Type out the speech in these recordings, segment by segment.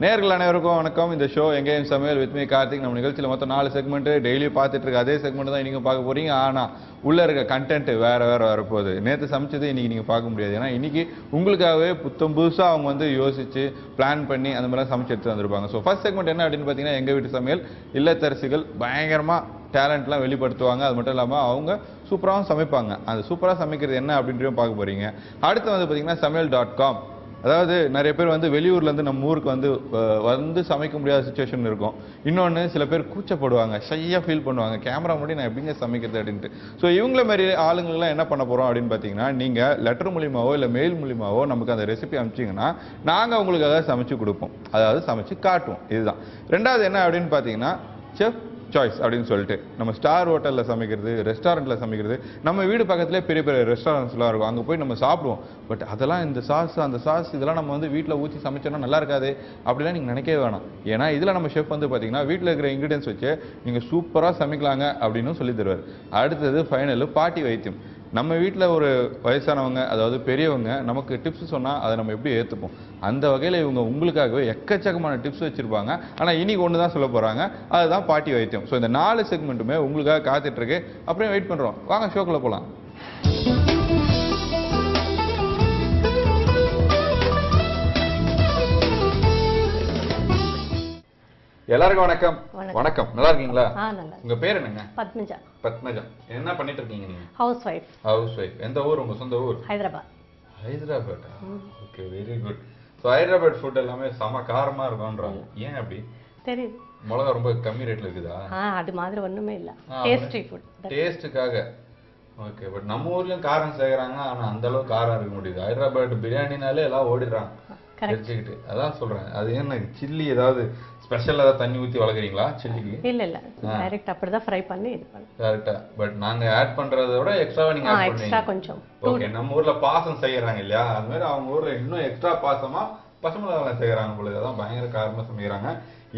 நேயர்கள் அனைவருக்கும் வணக்கம். இந்த ஷோ எங்கேயும் சமையல் வித் மீ கார்த்திக். நம்ம நிகழ்ச்சியில் மொத்தம் 4 செக்மெண்ட் டெய்லி பார்த்துட்டு இருக்க அதே செக்மெண்ட் தான் நீங்கள் பார்க்க போறீங்க. ஆனால் உள்ள இருக்க கண்டென்ட் வேற வரப்போகுது. நேற்று சமைச்சது இன்னைக்கு நீங்கள் பார்க்க முடியாது. ஏன்னா இன்னைக்கு உங்களுக்காகவே புதுசாக அவங்க வந்து யோசிச்சு பிளான் பண்ணி அந்த மாதிரிலாம் சமைச்சு எடுத்து வந்திருப்பாங்க. ஸோ ஃபர்ஸ்ட் செக்மெண்ட் என்ன அப்படின்னு பார்த்தீங்கன்னா, எங்கள் வீட்டு சமையல் இல்லத்தரசிகள் பயங்கரமாக டேலண்ட்லாம் வெளிப்படுத்துவாங்க. அது மட்டும் இல்லாமல் அவங்க சூப்பராகவும் சமைப்பாங்க. அந்த சூப்பராக சமைக்கிறது என்ன அப்படின்றதையும் பார்க்க போறீங்க. அடுத்து வந்து பார்த்தீங்கன்னா சமையல்.com. அதாவது நிறைய பேர் வந்து வெளியூர்லேருந்து நம்ம ஊருக்கு வந்து சமைக்க முடியாத சுச்சுவேஷன் இருக்கும். இன்னொன்று சில பேர் கூச்சப்படுவாங்க, ஷையாக ஃபீல் பண்ணுவாங்க, கேமரா முன்னாடி நான் எப்படிங்க சமைக்கிறது அப்படின்ட்டு. ஸோ இவங்கள மாதிரி ஆளுங்கள்லாம் என்ன பண்ண போகிறோம் அப்படின்னு பார்த்தீங்கன்னா, நீங்கள் லெட்டர் மூலியமாவோ இல்லை மெயில் மூலியமாவோ நமக்கு அந்த ரெசிபி அனுப்பிச்சிங்கன்னா நாங்கள் உங்களுக்காக சமைச்சு கொடுப்போம், அதாவது சமைச்சு காட்டுவோம். இதுதான். ரெண்டாவது என்ன அப்படின்னு பார்த்தீங்கன்னா, செஃப் சாய்ஸ் அப்படின்னு சொல்லிட்டு நம்ம ஸ்டார் ஹோட்டலில் சமைக்கிறது, ரெஸ்டாரண்ட்டில் சமைக்கிறது. நம்ம வீடு பக்கத்துலேயே பெரிய பெரிய ரெஸ்டாரண்ட்ஸ்லாம் இருக்கும், அங்கே போய் நம்ம சாப்பிடுவோம். பட் அதெல்லாம் இந்த சாஸ் அந்த சாஸ் இதெல்லாம் நம்ம வந்து வீட்டில் ஊற்றி சமைச்சோன்னா நல்லா இருக்காது அப்படிலாம் நீங்கள் நினைக்கவே வேணாம். ஏன்னா இதில் நம்ம ஷெஃப் வந்து பார்த்தீங்கன்னா வீட்டில் இருக்கிற இன்க்ரீடியன்ஸ் வச்சு நீங்கள் சூப்பராக சமைக்கலாங்க அப்படின்னு சொல்லி தருவார். அடுத்தது ஃபைனல் பாட்டி வைத்தியம். நம்ம வீட்டில் ஒரு வயசானவங்க, அதாவது பெரியவங்க நமக்கு டிப்ஸ் சொன்னால் அதை நம்ம எப்படி ஏற்றுப்போம். அந்த வகையில் இவங்க உங்களுக்காகவே எக்கச்சக்கமான டிப்ஸ் வச்சுருப்பாங்க. ஆனால் இன்னைக்கு ஒன்று தான் சொல்ல போகிறாங்க, அதுதான் பாட்டி வைத்தியம். ஸோ இந்த 4 செக்மெண்ட்டுமே உங்களுக்காக காத்துட்ருக்கு. அப்புறம் வெயிட் பண்ணுறோம், வாங்க ஷோக்குள்ளே போகலாம். எல்லாருக்கும் வணக்கம். வணக்கம், நல்லா இருக்கீங்களா? உங்க பேர் என்னங்க? பத்மஜா. பத்மஜா, என்ன பண்ணிட்டு இருக்கீங்க நீங்க? House wife. House wife. எந்த ஊர் உங்க சொந்த ஊர்? Hyderabad. Hyderabad. Okay, very good. So Hyderabad food எல்லாமே செம காரமா இருக்கும்ன்றாங்க. ஏன் அப்படி? தெரியுது. மிளகா ரொம்ப கம்மி ரேட்ல இருக்குதா? அது மாதிரி ஒண்ணுமே இல்ல, டேஸ்டி ஃபுட். டேஸ்ட்டுக்காக. ஓகே, பட் நம்ம ஊர்லயும் காரம் சேர்க்கறாங்க, ஆனா அந்த அளவுக்கு காரம் இருக்க முடியுது. ஹைதராபாத் பிரியாணினாலே எல்லாம் ஓடிடுறாங்க தெரிஞ்சுக்கிட்டு. அதான் சொல்றேன், அது என்ன சில்லி ஏதாவது ஸ்பெஷல் ஏதாவது தண்ணி ஊற்றி வளர்க்குறீங்களா சில்லிக்கு? இல்ல டைரக்ட் அப்படிதான் ஃப்ரை பண்ணி இது பண்ணு. கரெக்ட்டா. பட் நாங்க ஆட் பண்றதை விட எக்ஸ்ட்ராவா நீங்க ஆட் பண்ணுவீங்க. எக்ஸ்ட்ரா கொஞ்சம். ஓகே, நம்ம ஊர்ல பாசம் செய்யறாங்க இல்லையா, அது மாதிரி அவங்க ஊர்ல இன்னும் எக்ஸ்ட்ரா பாசமா பசுமிளகாய் செய்யறாங்க போல. அதான் பயங்கர காரமா சமைக்கிறாங்க.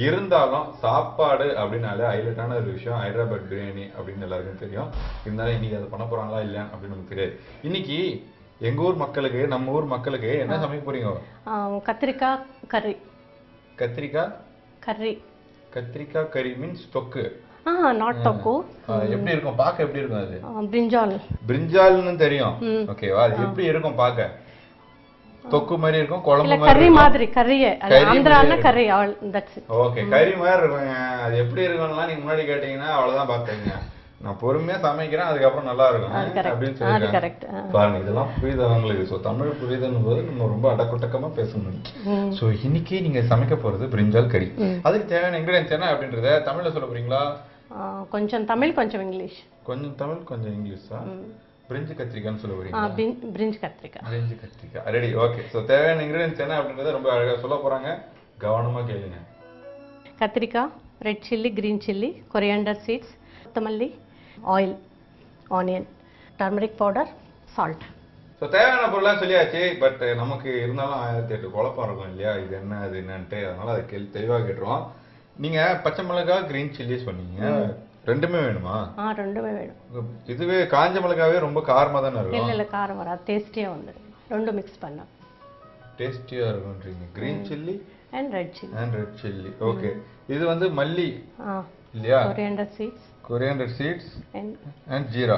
இருந்தாலும் சாப்பாடு அப்படின்னாலே ஹைலைட்டான ஒரு விஷயம் ஹைதராபாத் பிரியாணி அப்படின்னு எல்லாருக்கும் தெரியும். இருந்தாலும் இன்னைக்கு அதை பண்ண போறாங்களா இல்லையா அப்படின்னு நமக்கு தெரியாது. இன்னைக்கு எங்க ஊர் மக்களுக்கு, நம்ம ஊர் மக்களுக்கு என்ன சமைக்க போறீங்க? கத்திரிக்காய் கறி. கத்திரிக்காய் கறி. கத்திரிக்காய் கறி மீன்ஸ் தொக்கு? நாட் தொக்கு. எப்படி இருக்கும் பார்க்க? எப்படி இருக்கும் அது? பிரிஞ்சால். பிரிஞ்சால்னு தெரியும். ஓகேவா, அது எப்படி இருக்கும் பார்க்க? தொக்கு மாதிரி இருக்கும், குழம்பு மாதிரி கறி மாதிரி. கறியே ஆந்திரால கறி. All that's it. ஓகே, கறி மாதிரி இருக்குங்க. அது எப்படி இருக்கும்னா நீங்க முன்னாடி கேட்டீங்கன்னா அவ்வளவுதான் பாத்துக்கங்க. நான் பொறுமையா சமைக்கிறேன், அதுக்கப்புறம் நல்லா இருக்கும் அப்படின்னு சொல்லிருக்காங்க. பாருங்க, இதெல்லாம் புரியுது அவங்களுக்கு. ஸோ தமிழ் புரியுதுன்னு போது நம்ம ரொம்ப அடக்குட்டக்கமா பேசணும். ஸோ இன்னைக்கு நீங்க சமைக்க போறது பிரிஞ்சால் கறி. அதுக்கு தேவையான இன்கிரிடியன்ஸ் என்ன அப்படின்றத தமிழ்ல சொல்ல போறீங்களா? கொஞ்சம் தமிழ் கொஞ்சம் இங்கிலீஷ். கொஞ்சம் தமிழ் கொஞ்சம் இங்கிலீஷா? பிரிஞ்சு கத்திரிக்காய்னு சொல்ல போறீங்களா? பிரிஞ்சு கத்திரிக்காய். பிரிஞ்சு கத்திரிக்காய் ரெடி. ஓகே, ஸோ தேவையான இன்கிரிடியன்ஸ் என்ன அப்படின்றத ரொம்ப அழகா சொல்ல போறாங்க, கவனமா கேளுங்க. கத்திரிக்காய், red chilli, green chilli, coriander seeds, கொத்தமல்லி, oil, onion, turmeric powder, salt. So தேவையான பொருளாக சொல்லியாச்சு. பட் நமக்கு இருந்தாலும் 1008 குழப்பம் இருக்கும் இல்லையா, இது என்ன அது என்னன்ட்டு. அதனால அதை தெளிவாக கேட்டுருவோம். நீங்க பச்சை மிளகாய், கிரீன் சில்லி சொன்னீங்க, ரெண்டுமே வேணுமா? ரெண்டுமே வேணும். இதுவே காஞ்ச மிளகாவே ரொம்ப காரமா தானே இருக்கும்? இல்ல காரம் வராது, டேஸ்டியா வந்துடும். ரெண்டும் மிக்ஸ் பண்ணா டேஸ்டியா இருக்கும்ன்றீங்க. Green chilli and red chilli. Okay, இது வந்து மல்லி இல்லையா? Coriander seeds and jeera.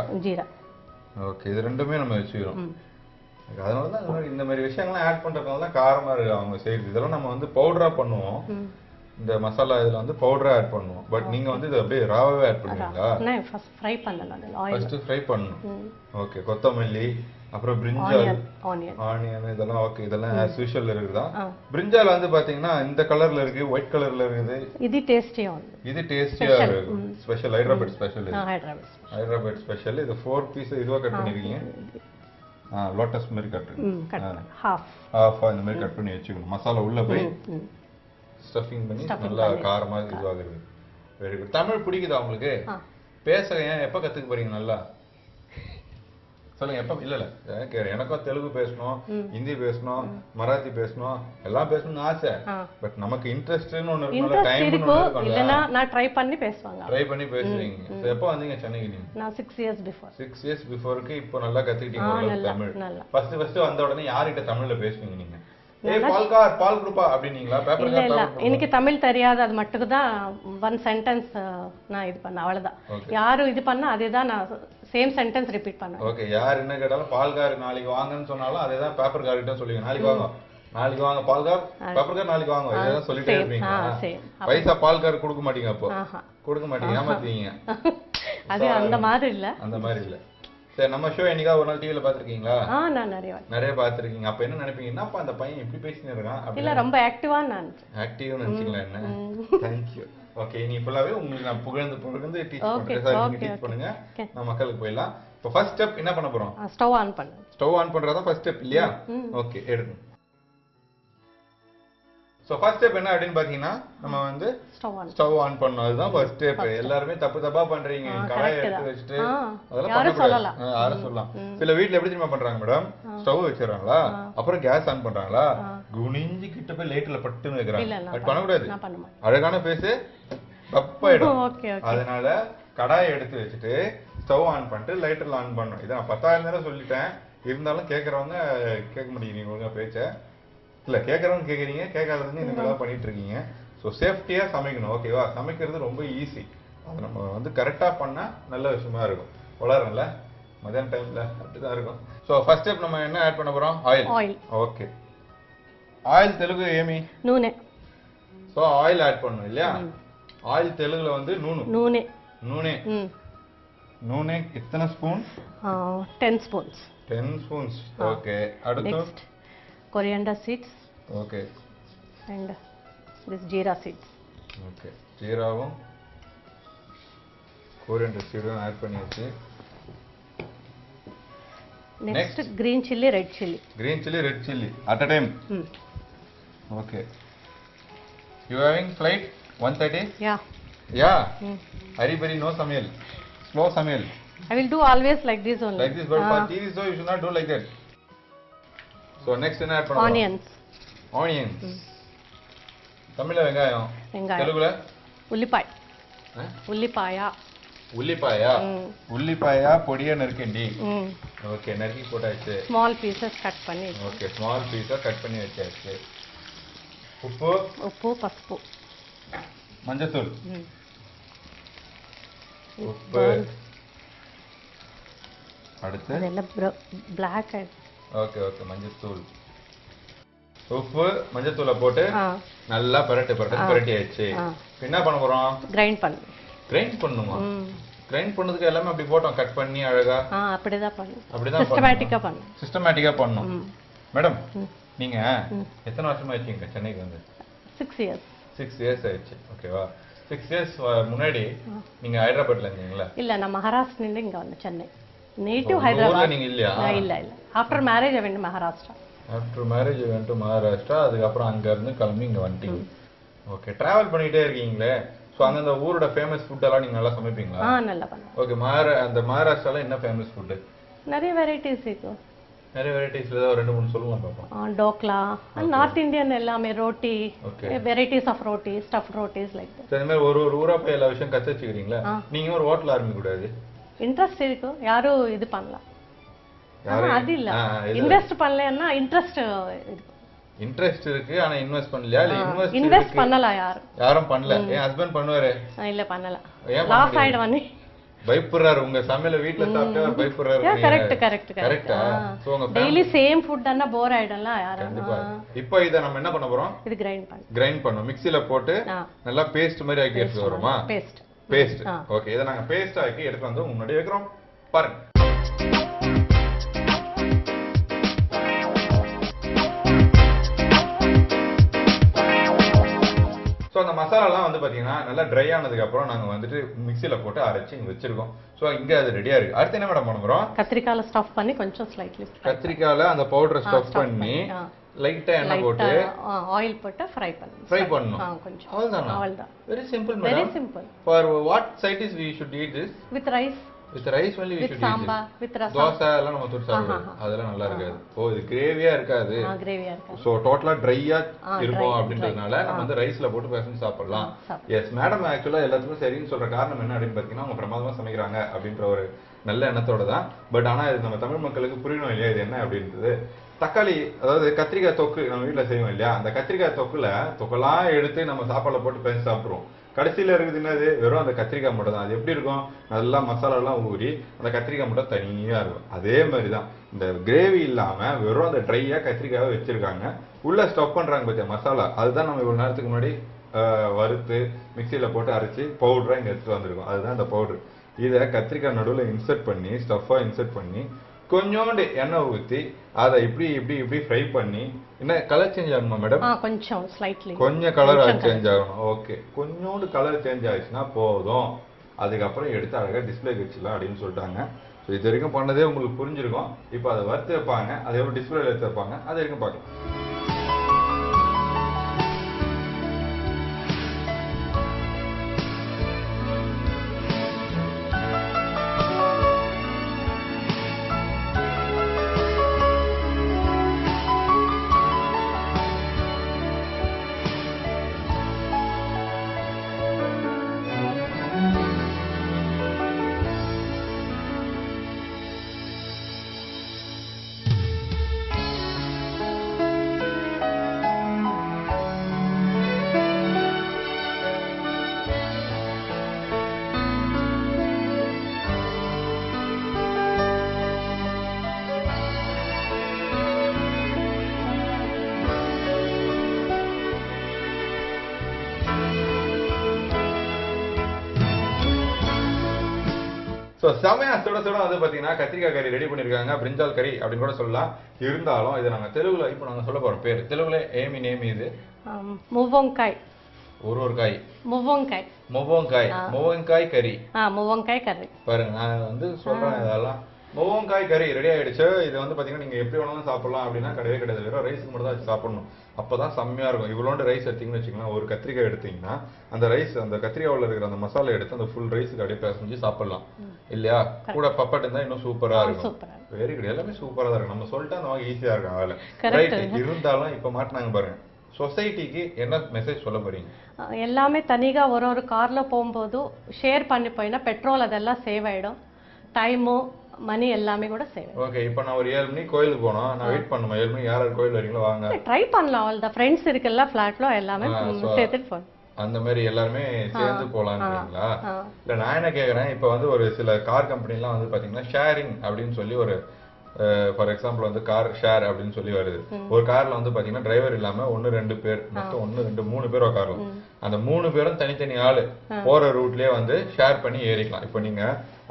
Okay, இது ரெண்டுமே நம்ம வச்சுக்கிறோம். அதனால தான் இந்த மாதிரி விஷயங்கள்லாம் ஆட் பண்றதுனால தான் காரமா இருக்கு அவங்க செய்யுது. இதெல்லாம் நம்ம வந்து பவுடரா பண்ணுவோம். இந்த மசாலா இதுல வந்து பவுடரா ஆட் பண்ணுவோம். பட் நீங்க வந்து இது அப்படியே ராவாவே ஆட் பண்ணுவீங்களா? நான் ஃபர்ஸ்ட் ஃப்ரை பண்ணலாம். ஃபர்ஸ்ட் ஃப்ரை பண்ணனும். ஓகே, கொத்தமல்லி, அப்புறம் பிரிஞ்சால், ஆனியன் இதெல்லாம். ஓகே, இதெல்லாம் as usual இருக்குதா? பிரிஞ்சால் வந்து பாத்தீங்கன்னா இந்த கலர்ல இருக்கு, ஒயிட் கலர்ல இருக்குது. இது டேஸ்டியா இருக்கு. இது டேஸ்டியா இருக்கு. Special Hyderabad special. Hyderabad special. இது 4 பீஸ் இதுவா கட் பண்ணிருக்கீங்க. லோட்டஸ் மாதிரி கட் ஹாஃப் இந்த மாதிரி கட் பண்ணி வச்சுக்கணும். மசாலா உள்ள போய் ஸ்டஃபிங் பண்ணி நல்லா காரமா இதுவாகுது. Very good. தமிழ் பிடிக்குதா உங்களுக்கு? பேச எப்ப கத்துக்க போறீங்க? நல்லா சொல்லுங்க. எப்ப? இல்ல எனக்கும் தெலுங்கு பேசணும், ஹிந்தி பேசணும், மராத்தி பேசணும், எல்லாம் பேசணும்னு ஆசை. பட் நமக்கு இன்ட்ரெஸ்ட்னு ஒண்ணு இருக்குல்ல, டைம் இல்லனா நான் ட்ரை பண்ணி பேசுவாங்க. ட்ரை பண்ணி பேசுவீங்க. சோ எப்ப வந்தீங்க சென்னைக்கு நீங்க? நான் 6 இயர்ஸ் பிஃபோர். 6 இயர்ஸ் பிஃபோருக்கு இப்போ நல்லா கத்துக்கிட்டீங்க தமிழ். ஃபர்ஸ்ட் வந்த உடனே யார்கிட்ட தமிழ்ல பேசுவீங்க நீங்க? ஏய் பால்கார் பால் குடுப்பா அப்படினீங்களா? பேப்பர் இல்ல இல்ல எனக்கு தமிழ் தெரியாது, அது மட்டும் தான் ஒன் சென்டென்ஸ் நான் இது பண்ண அவ்வளவுதான். யாரும் இது பண்ணா அதே தான் நான் சேம் சென்டென்ஸ் ரிப்பீட் பண்ணேன். ஓகே, யார் என்ன கேட்டாலும் பால்கார் நாளைக்கு வாங்கன்னு சொன்னாலும் அதே தான் பேப்பர் கார் கிட்ட சொல்லுவீங்க. நாளைக்கு வாங்க, நாளைக்கு வாங்க பால்கார், பேப்பர் கார் நாளைக்கு வாங்க, இத தான் சொல்லிட்டே இருப்பீங்க. பைசா பால்கார் கொடுக்க மாட்டீங்க, அப்போ கொடுக்க மாட்டீங்க, ஏமாத்துவீங்க. அது அந்த மாதிரி இல்ல, அந்த மாதிரி இல்ல. சரி, நம்ம ஷோ என்னைக்கா ஒரு நாள் டிவில பாத்துருக்கீங்களா? நான் நிறைய பாத்துருக்கீங்க. அப்ப என்ன நினைப்பீங்க, என்னப்பா அந்த பையன் இப்படி பேசினே இருக்கான்? இல்ல ரொம்ப ஆக்டிவா நான் ஆக்டிவா நினைச்சீங்களா? என்ன थैंक यू. ஓகே, நீ ஃபுல்லாவே உங்களுக்கு நான் புகழ்ந்து டீச் பண்றேன் சார். நீங்க டீச் பண்ணுங்க, நான் மக்களுக்கு போயிடலாம். இப்போ ஃபர்ஸ்ட் ஸ்டெப் என்ன பண்ண போறோம்? ஸ்டவ் ஆன் பண்ணு. ஸ்டவ் ஆன் பண்றதா ஃபர்ஸ்ட் ஸ்டெப் இல்லையா? ஓகே, எடுங்க. சோ ஃபர்ஸ்ட் ஸ்டெப் என்ன அப்படினு பாத்தீங்கன்னா நம்ம வந்து ஸ்டவ் ஆன் பண்ணனும். அதுதான் ஃபர்ஸ்ட் ஸ்டெப். எல்லாரும் தப்பா பண்றீங்க. கடாயை எடுத்து வச்சிட்டு அதெல்லாம் பண்ணக்கூடாது. யாரும் சொல்லலாம். சில வீட்ல எப்படி தெரியுமா பண்றாங்க மேடம்? ஸ்டவ் வச்சிரறாங்களா, அப்புறம் கேஸ் ஆன் பண்றாங்களா, குனிஞ்சி கிட்ட போய் லைட்ல பட்டுன்னு வைக்கறாங்க. அது பண்ணக்கூடாது. அழகான ஃபேஸ் தப்பாயிடும். அதனால கடாயை எடுத்து வச்சிட்டு ஸ்டவ் ஆன் பண்ணிட்டு லைட்டர்ல ஆன் பண்ணணும். இத நான் 10,000 தடவை சொல்லிட்டேன், இருந்தாலும் கேக்குறவங்க கேட்க மாட்டீங்க ஒழுங்கா பேச்ச. இல்ல கேக்குறவங்க கேக்குறீங்க, கேட்காதவங்க இந்த மாதிரி பண்ணிட்டு இருக்கீங்க. சோ சேஃப்டியா சமைக்கணும். ஓகேவா? சமைக்கிறது ரொம்ப ஈஸி. அது நம்ம வந்து கரெக்டா பண்ணா நல்ல விஷயமா இருக்கும். வளரல மதியான டைம்ல அப்படிதான் இருக்கும். சோ ஃபர்ஸ்ட் ஸ்டெப் நம்ம என்ன ஆட் பண்ண போறோம்? ஆயில். ஓகே, ஆயில் தெலுங்கு ஏமி நூனே. சோ ஆயில் ஆட் பண்ணனும் இல்லையா? ஆயில் தெலுங்குல வந்து நூனே. நூனே எத்தனை ஸ்பூன்? 10 ஸ்பூன்ஸ். 10 ஸ்பூன்ஸ். ஓகே, அடுத்து coriander seeds. Okay. And this jeera seeds. Okay, jeeraவும் coriander seedum add பண்ணியாச்சு. Next green chilli, red chilli. Green chilli, red chilli at a time. Okay. You having flight 1:30? Yeah. Hurry no samayal. Slow samayal. I will do always like this only. Like this, but for TV so you should not do like that. So next என்ன add பண்ணலாம்? Onions. தமிழ்ல வெங்காயம். தெலுங்குல உல்லிப்பாய். உல்லிப்பாயா பொடியா நறுக்கண்டி. Okay, நறுக்கி போட்டாச்சு. Small pieces cut பண்ணி. Okay, small பீஸா cut பண்ணி வச்சாச்சு. உப்பு, பசுப்பு, மஞ்சள்தூள், உப்பு, அடுத்து அதெல்லாம் black and ஓகே மஞ்சள்தூள், உப்பு, மஞ்சள்தூளை போட்டு நல்லா பரட்டியாச்சு. என்ன பண்ண போறோம்? கிரைண்ட் பண்ணுமா? கிரைண்ட் பண்ணதுக்கு எல்லாமே அப்படி போட்டோம், கட் பண்ணி அழகா. அப்படிதான் சிஸ்டமேட்டிக்கா பண்ணணும். மேடம், நீங்க எத்தனை வருஷமா ஆச்சுங்க சென்னைக்கு வந்து? 6 years ஆயிடுச்சு. ஓகேவா? 6 years முன்னாடி நீங்க ஹைதராபாத்ல இருந்தீங்களா? இல்ல, நான் மகாராஷ்டிரல இங்க வந்தேன் சென்னை. நேட்டிவ் ஹைதராபாத். நீங்க இல்லையா? இல்ல. After marriage I went to Maharashtra. After marriage went to Maharashtra. அதுக்கு அப்புறம் அங்க இருந்து கிளம்பி இங்க வந்துட்டீங்க. ஓகே, டிராவல் பண்ணிட்டே இருக்கீங்களே. சோ அந்த ஊரோட ஃபேமஸ் ஃபுட் எல்லாம் நீங்க நல்லா சமைப்பீங்களா? நல்லா பண்ணுவேன். ஓகே, அந்த மகாராஷ்டிரால என்ன ஃபேமஸ் ஃபுட்? நிறைய வெரைட்டிஸ் இருக்கு. நிறைய வெரைட்டிஸ்ல ஏதாவது 2-3 சொல்லலாம் பாப்போம். டோக்லா, நார்த் இந்தியன் எல்லாமே, roti, varieties of roti, stuffed rotis like that. இந்த மாதிரி ஒரு ஊரா போய் எல்லா விஷயம் கத்து வச்சுக்கிறீங்களா? நீங்க ஒரு ஹோட்டல் ஆரம்பிக்க கூடாது? இன்ட்ரெஸ்ட் இருக்கு, யாரும் இது பண்ணலாம். அது இல்ல, இன்வெஸ்ட் பண்ணலன்னா இன்ட்ரெஸ்ட் இருக்கு. இன்ட்ரெஸ்ட் இருக்கு, ஆனா இன்வெஸ்ட் பண்ணலையா? இல்ல இன்வெஸ்ட் பண்ணல, யாரும் பண்ணல. என் ஹஸ்பண்ட் பண்ணுவாரு. இல்ல பண்ணல, லாஸ் ஆயிடுவானே. பயப்படுறாரு. உங்க சமையல வீட்ல சாப்பிட்டா பயப்படுறாரு. கரெக்ட்டா? சோ உங்க டெய்லி சேம் ஃபுட் தான போர் ஆயிடும்ல யாரும். இப்போ இத நம்ம என்ன பண்ணப் போறோம்? இது கிரைண்ட் பண்ணோம். மிக்ஸில போட்டு நல்லா பேஸ்ட் மாதிரி ஆக்கி எடுத்து வரோமா? பேஸ்ட். ஓகே, இத நாங்க பேஸ்ட் ஆக்கி எடுத்து வந்து முன்னாடி வைக்கிறோம். பாருங்க. சோ அந்த மசாலாலாம் வந்து பாத்தீங்கன்னா நல்லா ட்ரை ஆனதுக்கு அப்புறம் நாங்க வந்துட்டு மிக்ஸில போட்டு அரைச்சு இங்க வச்சிருக்கோம். சோ இங்க அது ரெடியா இருக்கு. அடுத்து என்ன மேடம் பண்ண போறோம்? கத்திரிக்கால ஸ்டஃப் பண்ணி கொஞ்சம் ஸ்லைட்லி கத்திரிக்கால அந்த பவுடரை ஸ்டஃப் பண்ணி லைட்டா எண்ணெய் போட்டு ஆயில் போட்டு ஃப்ரை பண்ணணும். கொஞ்சம் அவ்வளவுதான். Very simple madam. Very simple. For what side is we should eat this? with rice. with rice only we should eat this. Sambar, with ரசம். தோசை எல்லாம் நம்ம தொட்டு சாப்பிடுவோம். அதெல்லாம் நல்லா இருக்காது. ஓ, இது கிரேவியா இருக்காது. கிரேவியா இருக்காது. சோ டோட்டலா ட்ரையா இருக்கும் அப்படின்றதுனால நம்ம வந்து ரைஸ்ல போட்டு பேசஞ்சு சாப்பிடலாம். எஸ் மேடம், ஆக்சுவலா எல்லாத்துக்கும் சரின்னு சொல்ற காரணம் என்ன அப்படின்னு பாத்தீங்கன்னா, அவங்க பிரமாதமா சமைக்கிறாங்க அப்படின்ற ஒரு நல்ல எண்ணத்தோட தான். பட் ஆனா இது நம்ம தமிழ் மக்களுக்கு புரியணும் இல்லையா இது என்ன அப்படின்றது. தக்காளி, அதாவது கத்திரிக்காய் தொக்கு நம்ம வீட்டுல செய்வோம் இல்லையா, அந்த கத்திரிக்காய் தொக்கெல்லாம் எடுத்து நம்ம சாப்பாடுல போட்டு பேசி சாப்பிடுவோம். கடைசியில இருக்குது என்னது, வெறும் அந்த கத்திரிக்காய் மட்டும் தான். அது எப்படி இருக்கும், நல்லா மசாலா எல்லாம் ஊறி அந்த கத்திரிக்காய் மட்டும் தனியா இருக்கும். அதே மாதிரிதான் இந்த கிரேவி இல்லாம வெறும் அந்த ட்ரையா கத்திரிக்காயை வச்சிருக்காங்க. உள்ள ஸ்டஃப் பண்றாங்க பத்தியா மசாலா, அதுதான் நம்ம இவ்வளவு நேரத்துக்கு முன்னாடி வறுத்து மிக்சியில போட்டு அரைச்சி பவுடரா இங்க எடுத்துட்டு வந்திருக்கோம். அதுதான் இந்த பவுடர். இதை கத்திரிக்காய் நடுவில் இன்சர்ட் பண்ணி ஸ்டஃபா இன்சர்ட் பண்ணி கொஞ்சோண்டு எண்ணெய் ஊற்றி அதை இப்படி இப்படி இப்படி ஃப்ரை பண்ணி, என்ன கலர் சேஞ்ச் ஆகணுமா மேடம்? கொஞ்சம் ஸ்லைட்லி, கொஞ்சம் கலர் சேஞ்ச் ஆகணும். ஓகே, கொஞ்சோண்டு கலர் சேஞ்ச் ஆயிடுச்சுன்னா போதும். அதுக்கப்புறம் எடுத்து அழகாக டிஸ்பிளேக்கு வச்சுக்கலாம் அப்படின்னு சொல்லிட்டாங்க. ஸோ இது வரைக்கும் பண்ணதே உங்களுக்கு புரிஞ்சிருக்கும். இப்போ அதை வறுத்து வைப்பாங்க, அதை எவ்வளோ டிஸ்பிளேல எடுத்து வைப்பாங்க, அது வரைக்கும் பார்க்கலாம். ஸோ செமையா சுட சுட வந்து பார்த்தீங்கன்னா கத்திரிக்காய் கறி ரெடி பண்ணியிருக்காங்க. பிரிஞ்சால் கறி அப்படின்னு கூட சொல்லலாம். இருந்தாலும் இதை நாங்கள் தெலுங்குல இப்போ நாங்கள் சொல்ல போகிறோம் பேர். தெலுங்குல ஏமி நேம் இது முவங்காய். ஒரு காய் முவங்காய். முவங்காய் கறி. முவங்காய் கறி பாருங்க, நான் வந்து சொல்றேன் இதெல்லாம். முவங்காய் கறி ரெடி ஆயிடுச்சு. இது வந்து பாத்தீங்கன்னா நீங்க எப்படி வேணாலும் சாப்பிடலாம் அப்படின்னா கிடையவே கிடையாது. வெறும் ரைஸுக்கு மட்டும் தான் வச்சு சாப்பிடணும். அப்பதான் செம்மையா இருக்கும். இவ்வளோண்டு ரைஸ் எடுத்தீங்கன்னு வச்சுக்கலாம், ஒரு கத்திரிக்காய் எடுத்தீங்கன்னா அந்த ரைஸ் அந்த கத்திரிக்காயில இருக்கிற அந்த மசாலா எடுத்து அந்த ஃபுல் ரைஸுக்கு அப்படியே பேசஞ்சு சாப்பிடலாம் இல்லையா. கூட பப்பட்டு இருந்தா இன்னும் சூப்பரா இருக்கும். வெரி குட், எல்லாமே சூப்பரா தான் இருக்கும். நம்ம சொல்லிட்டு அந்த மாதிரி ஈஸியா இருக்கும் வேலை. ரைட், இருந்தாலும் இப்ப மாட்டினாங்க பாருங்க. சொசைட்டிக்கு என்ன மெசேஜ் சொல்ல போறீங்க? எல்லாமே தனியா ஒரு கார்ல போகும்போது ஷேர் பண்ணி போயினா பெட்ரோல் அதெல்லாம் சேவ் ஆயிடும். டைமு மணி எல்லாமே கூட சேவ். ஓகே, இப்போ நான் ஒரு 7 மணிக்கு கோயிலுக்கு போனோம், நான் வெயிட் பண்ணுமா? 7 மணிக்கு யார் கோயில் வரீங்களோ வாங்க, ட்ரை பண்ணலாம். ஆல் த ஃப்ரெண்ட்ஸ் இருக்குல்ல ஃபிளாட்ல, எல்லாமே சேர்த்துட்டு போறோம். அந்த மாதிரி எல்லாருமே சேர்ந்து போலாம்ன்றீங்களா? இல்ல நான் என்ன கேக்குறேன், இப்போ வந்து ஒரு சில கார் கம்பெனிலாம் வந்து பாத்தீங்கன்னா ஷேரிங் அப்படின்னு சொல்லி ஒரு ஃபார் எக்ஸாம்பிள் வந்து கார் ஷேர் அப்படின்னு சொல்லி வருது. ஒரு கார்ல வந்து பாத்தீங்கன்னா டிரைவர் இல்லாம 1-2 பேர், மொத்தம் 1-2-3 பேர் உட்காரலாம். அந்த 3 பேரும் தனித்தனி ஆளு போற ரூட்லயே வந்து ஷேர் பண்ணி ஏறிக்கலாம். இப்போ நீங்க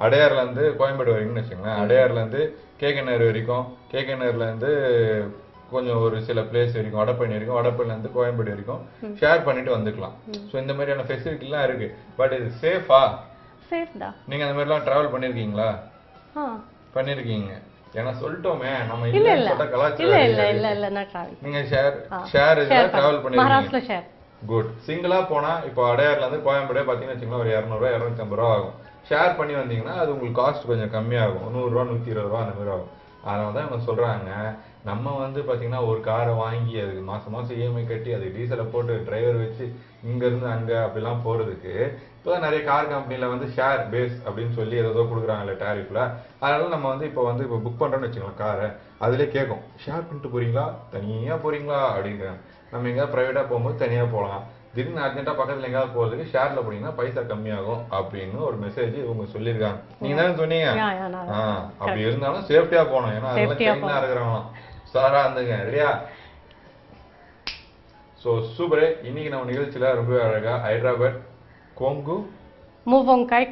அடையார்ல இருந்து கோயம்பேடு வரீங்கன்னு வச்சுக்கோங்களேன், அடையார்ல இருந்து கேகனர் வரைக்கும், கேகனர்ல இருந்து கொஞ்சம் ஒரு சில பிளேஸ் வரைக்கும், வடபழனி வரைக்கும், வடபழனில இருந்து கோயம்பேடு வரைக்கும் ஷேர் பண்ணிட்டு வந்துக்கலாம். ஸோ இந்த மாதிரியான ஃபெசிலிட்டி எல்லாம் இருக்கு. பட் இது சேஃபா? சேஃப் தான். நீங்க அந்த மாதிரி எல்லாம் டிராவல் பண்ணிருக்கீங்களா? பண்ணிருக்கீங்க. ஏன்னா சொல்லிட்டோமே நம்ம இல்ல கலாச்சாரம். நீங்க ஷேர் இதுல டிராவல் பண்ணிருக்கீங்க. குட். சிங்கிளா போனா இப்போ அடையார்ல இருந்து கோயம்பேடு பாத்தீங்கன்னா வச்சுக்கோங்களேன், ஒரு 200 ரூபாய் 250 ரூபா ஆகும். ஷேர் பண்ணி வந்தீங்கன்னா அது உங்களுக்கு காஸ்ட் கொஞ்சம் கம்மியாகும். 100 ரூபா 120 ரூபா அந்த மாதிரி ஆகும். அதனாலதான் இவங்க சொல்றாங்க, நம்ம வந்து பாத்தீங்கன்னா ஒரு காரை வாங்கி அதுக்கு மாசம் இஎம்ஐ கட்டி அதுக்கு டீசலை போட்டு டிரைவர் வச்சு இங்க இருந்து அங்க அப்படிலாம் போறதுக்கு இப்போதான் நிறைய கார் கம்பெனில வந்து ஷேர் பேஸ் அப்படின்னு சொல்லி ஏதோ கொடுக்குறாங்கல்ல டாரிஃப்ல. அதனால நம்ம வந்து இப்போ புக் பண்றோம்னு வச்சுக்கோங்க காரை, அதுல கேட்கும் ஷேர் பண்ணிட்டு போறீங்களா தனியா போறீங்களா அப்படிங்கிறாங்க. நம்ம எங்கேயாவது பிரைவேட்டா போகும்போது தனியா போகலாம், திடீர்னு அர்ஜென்ட்டா பக்கத்துல எங்கேயாவது போறதுக்கு ஷேர்ல போனீங்கன்னா பைசா கம்மியாகும் அப்படின்னு ஒரு மெசேஜ் இவங்க சொல்லியிருக்காங்க. நீங்க தானே சொன்னீங்க? அப்படி இருந்தாலும் சேஃப்டியா போகணும். ஏன்னா அதெல்லாம் செயினா இருக்கிறவங்க சாரா இருந்துங்க. ரெடியா? So super. இன்னைக்கு நம்ம நிகழ்ச்சியில ரொம்ப அழகா ஹைதராபாத் கோங்கு முவங்காய்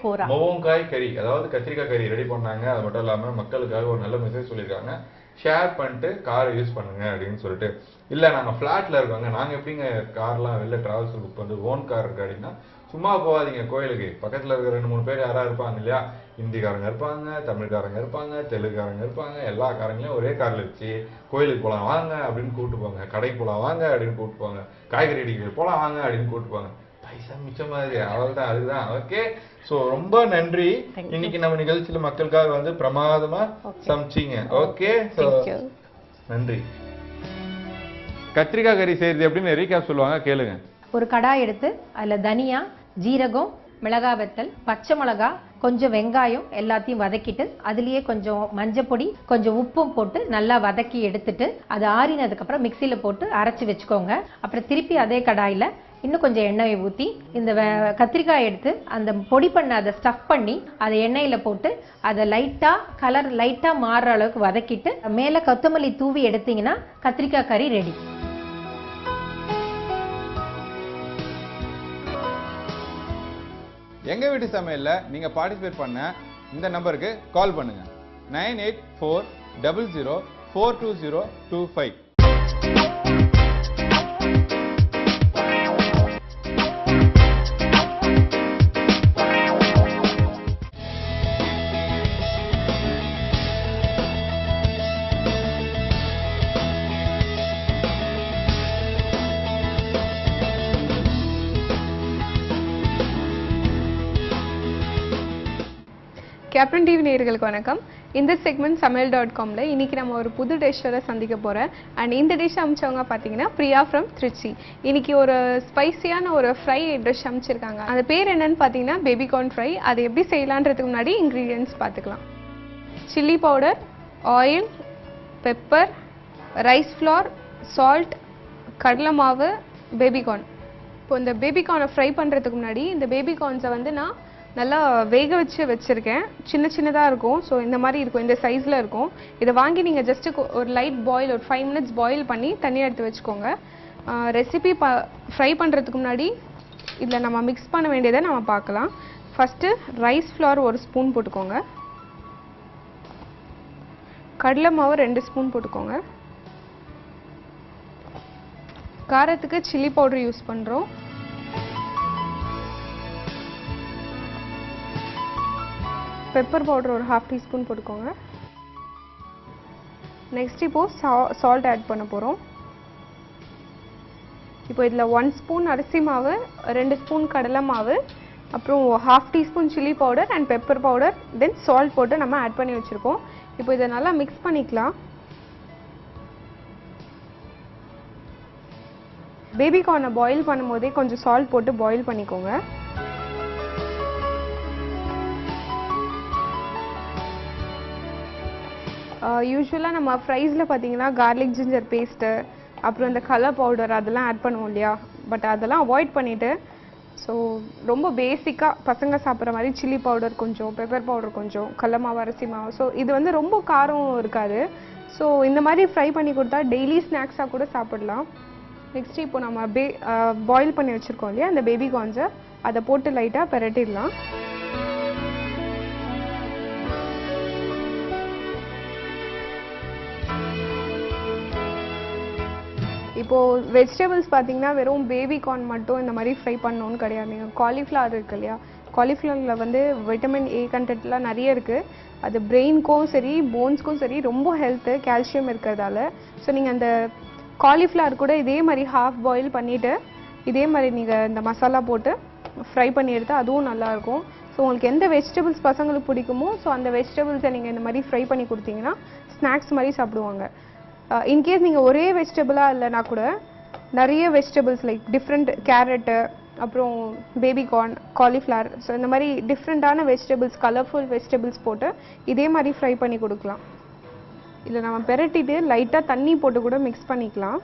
கறி, அதாவது கத்திரிக்காய் கறி ரெடி பண்ணாங்க. அது மட்டும் இல்லாம மக்களுக்காக ஒரு நல்ல மெசேஜ் சொல்லியிருக்காங்க, ஷேர் பண்ணிட்டு கார் யூஸ் பண்ணுங்க அப்படின்னு சொல்லிட்டு. இல்ல நாங்க பிளாட்ல இருக்கோங்க, நாங்க எப்படிங்க கார்லாம் வெளில டிராவல்ஸ் புக் பண்ணிட்டு ஓன் கார் இருக்கு அப்படின்னா சும்மா போகாதீங்க. கோயிலுக்கு பக்கத்துல இருக்கிற 2-3 பேர் யாரா இருப்பாங்க இல்லையா, ஹிந்திக்காரங்க இருப்பாங்க, தமிழ்காரங்க இருப்பாங்க, தெலுங்குக்காரங்க இருப்பாங்க, எல்லா காரங்களையும் ஒரே கார்ல வச்சு கோயிலுக்கு போலாம் வாங்க அப்படின்னு கூப்பிட்டு போங்க, கடைக்கு போலாம் வாங்க அப்படின்னு கூப்பிட்டு போங்க, காய்கறி அடிக்கடி போலாம் வாங்க அப்படின்னு கூப்பிட்டு போங்க. பைசா மிச்சம் மாதிரி, அவ்வளவுதான். அதுதான். ஓகே, சோ ரொம்ப நன்றி. இன்னைக்கு நம்ம நிகழ்ச்சியில மக்களுக்காக வந்து பிரமாதமா சமைச்சீங்க. ஓகே, சோ நன்றி. கத்திரிக்காய் கறி செய்யறது எப்படின்னு ரீகேப் சொல்லுவாங்க, கேளுங்க. ஒரு கடாய் எடுத்து அதுல தனியா, ஜீரகம், மிளகாய் வத்தல், பச்சை மிளகா, கொஞ்சம் வெங்காயம் எல்லாத்தையும் வதக்கிட்டு அதுலேயே கொஞ்சம் மஞ்சப்பொடி, கொஞ்சம் உப்பும் போட்டு நல்லா வதக்கி எடுத்துட்டு அது ஆறினதுக்கப்புறம் மிக்சியில் போட்டு அரைச்சி வச்சுக்கோங்க. அப்புறம் திருப்பி அதே கடாயில் இன்னும் கொஞ்சம் எண்ணெயை ஊற்றி இந்த கத்திரிக்காய் எடுத்து அந்த பொடி பண்ண அதை ஸ்டஃப் பண்ணி அதை எண்ணெயில் போட்டு அதை கலர் லைட்டாக மாறுற அளவுக்கு வதக்கிட்டு மேலே கொத்தமல்லி தூவி எடுத்தீங்கன்னா கத்திரிக்காய் கறி ரெடி. எங்க வீட்டு சமையல்ல நீங்க பார்ட்டிசிபேட் பண்ண இந்த நம்பருக்கு கால் பண்ணுங்க 9840042025. கேப்டன் டிவி நேயர்களுக்கு வணக்கம். இந்த செக்மெண்ட் சமையல்.comல இன்னைக்கு நம்ம ஒரு புது டிஷ்ஷோட சந்திக்க போகிறேன். அண்ட் இந்த டிஷ் அமைச்சவங்க பார்த்தீங்கன்னா பிரியா ஃப்ரம் திருச்சி. இன்னைக்கு ஒரு ஸ்பைசியான ஒரு ஃப்ரை டிஷ் அமைச்சிருக்காங்க. அந்த பேர் என்னன்னு பார்த்தீங்கன்னா பேபிகார்ன் ஃப்ரை. அது எப்படி செய்யலான்றதுக்கு முன்னாடி இன்க்ரீடியன்ட்ஸ் பார்த்துக்கலாம். Chilli powder, oil, pepper, rice flower, salt, கடலை மாவு, பேபிகார்ன். இப்போ இந்த பேபிகார்னை ஃப்ரை பண்ணுறதுக்கு முன்னாடி இந்த பேபிகார்ன்ஸை வந்து நான் நல்லா வேக வச்சுருக்கேன். சின்னதாக இருக்கும். ஸோ இந்த மாதிரி இருக்கும், இந்த சைஸில் இருக்கும். இதை வாங்கி நீங்கள் ஜஸ்ட்டு ஒரு லைட் பாயில், ஒரு 5 மினிட்ஸ் பாயில் பண்ணி தனியாக எடுத்து வச்சுக்கோங்க. ரெசிபி ஃப்ரை பண்ணுறதுக்கு முன்னாடி இதில் நம்ம மிக்ஸ் பண்ண வேண்டியதை நம்ம பார்க்கலாம். ஃபஸ்ட்டு ரைஸ் ஃப்ளார் 1 ஸ்பூன் போட்டுக்கோங்க. கடலை மாவு 2 ஸ்பூன் போட்டுக்கோங்க. காரத்துக்கு சில்லி பவுடர் யூஸ் பண்ணுறோம். பெப்பர் பவுடர் ஒரு 1/2 டீஸ்பூன் போட்டுக்கோங்க. நெக்ஸ்ட் இப்போது சால்ட் ஆட் பண்ண போகிறோம். இப்போ இதில் 1 ஸ்பூன் அரிசி மாவு, 2 ஸ்பூன் கடலை மாவு, அப்புறம் 1/2 teaspoon chilli powder and pepper powder, then salt போட்டு நம்ம ஆட் பண்ணி வச்சுருக்கோம். இப்போ இதை நல்லா மிக்ஸ் பண்ணிக்கலாம். பேபிகார்னை பாயில் பண்ணும்போதே கொஞ்சம் சால்ட் போட்டு பாயில் பண்ணிக்கோங்க. யூஸ்வலாக நம்ம ஃப்ரைஸில் பார்த்தீங்கன்னா கார்லிக் ஜிஞ்சர் பேஸ்ட்டு, அப்புறம் இந்த கலர் பவுடர் அதெல்லாம் ஆட் பண்ணுவோம் இல்லையா. பட் அதெல்லாம் அவாய்ட் பண்ணிவிட்டு ஸோ ரொம்ப பேசிக்காக பசங்க சாப்பிட்ற மாதிரி சில்லி பவுடர் கொஞ்சம், பெப்பர் பவுடர் கொஞ்சம், கடலை மாவு, அரிசி மாவு. ஸோ இது வந்து ரொம்ப காரம் இருக்காது. ஸோ இந்த மாதிரி ஃப்ரை பண்ணி கொடுத்தா டெய்லி ஸ்நாக்ஸாக கூட சாப்பிடலாம். நெக்ஸ்ட்டு இப்போ நம்ம பாயில் பண்ணி வச்சுருக்கோம் இல்லையா அந்த பேபிகார்ன்ஸை, அதை போட்டு லைட்டாக பிரட்டிடலாம். இப்போது வெஜிடபிள்ஸ் பார்த்தீங்கன்னா வெறும் பேபிகார்ன் மட்டும் இந்த மாதிரி ஃப்ரை பண்ணணுன்னு கிடையாது. நீங்கள் காலிஃப்ளவர் இருக்கு இல்லையா, காலிஃப்ளவரில் வந்து விட்டமின் ஏ கண்டென்ட்லாம் நிறைய இருக்குது. அது பிரெயினுக்கும் சரி போன்ஸ்க்கும் சரி ரொம்ப ஹெல்த்து, கால்சியம் இருக்கிறதால. ஸோ நீங்கள் அந்த காலிஃப்ளவர் கூட இதே மாதிரி ஹாஃப் பாயில் பண்ணிவிட்டு இதே மாதிரி நீங்கள் இந்த மசாலா போட்டு ஃப்ரை பண்ணி எடுத்தால் அதுவும் நல்லாயிருக்கும். ஸோ உங்களுக்கு எந்த வெஜிடபிள்ஸ் பசங்களுக்கு பிடிக்குமோ ஸோ அந்த வெஜிடபிள்ஸை நீங்கள் இந்த மாதிரி ஃப்ரை பண்ணி கொடுத்தீங்கன்னா ஸ்நாக்ஸ் மாதிரி சாப்பிடுவாங்க. இன்கேஸ் நீங்கள் ஒரே வெஜிடபிளாக இல்லைனா கூட நிறைய வெஜிடபிள்ஸ் லைக் டிஃப்ரெண்ட் கேரட்டு, அப்புறம் பேபிகார்ன், காலிஃப்ளவர், ஸோ இந்த மாதிரி டிஃப்ரெண்ட்டான வெஜிடபிள்ஸ், கலர்ஃபுல் வெஜிடபிள்ஸ் போட்டு இதே மாதிரி ஃப்ரை பண்ணி கொடுக்கலாம். இதில் நம்ம பெரட்டிட்டு லைட்டாக தண்ணி போட்டு கூட மிக்ஸ் பண்ணிக்கலாம்.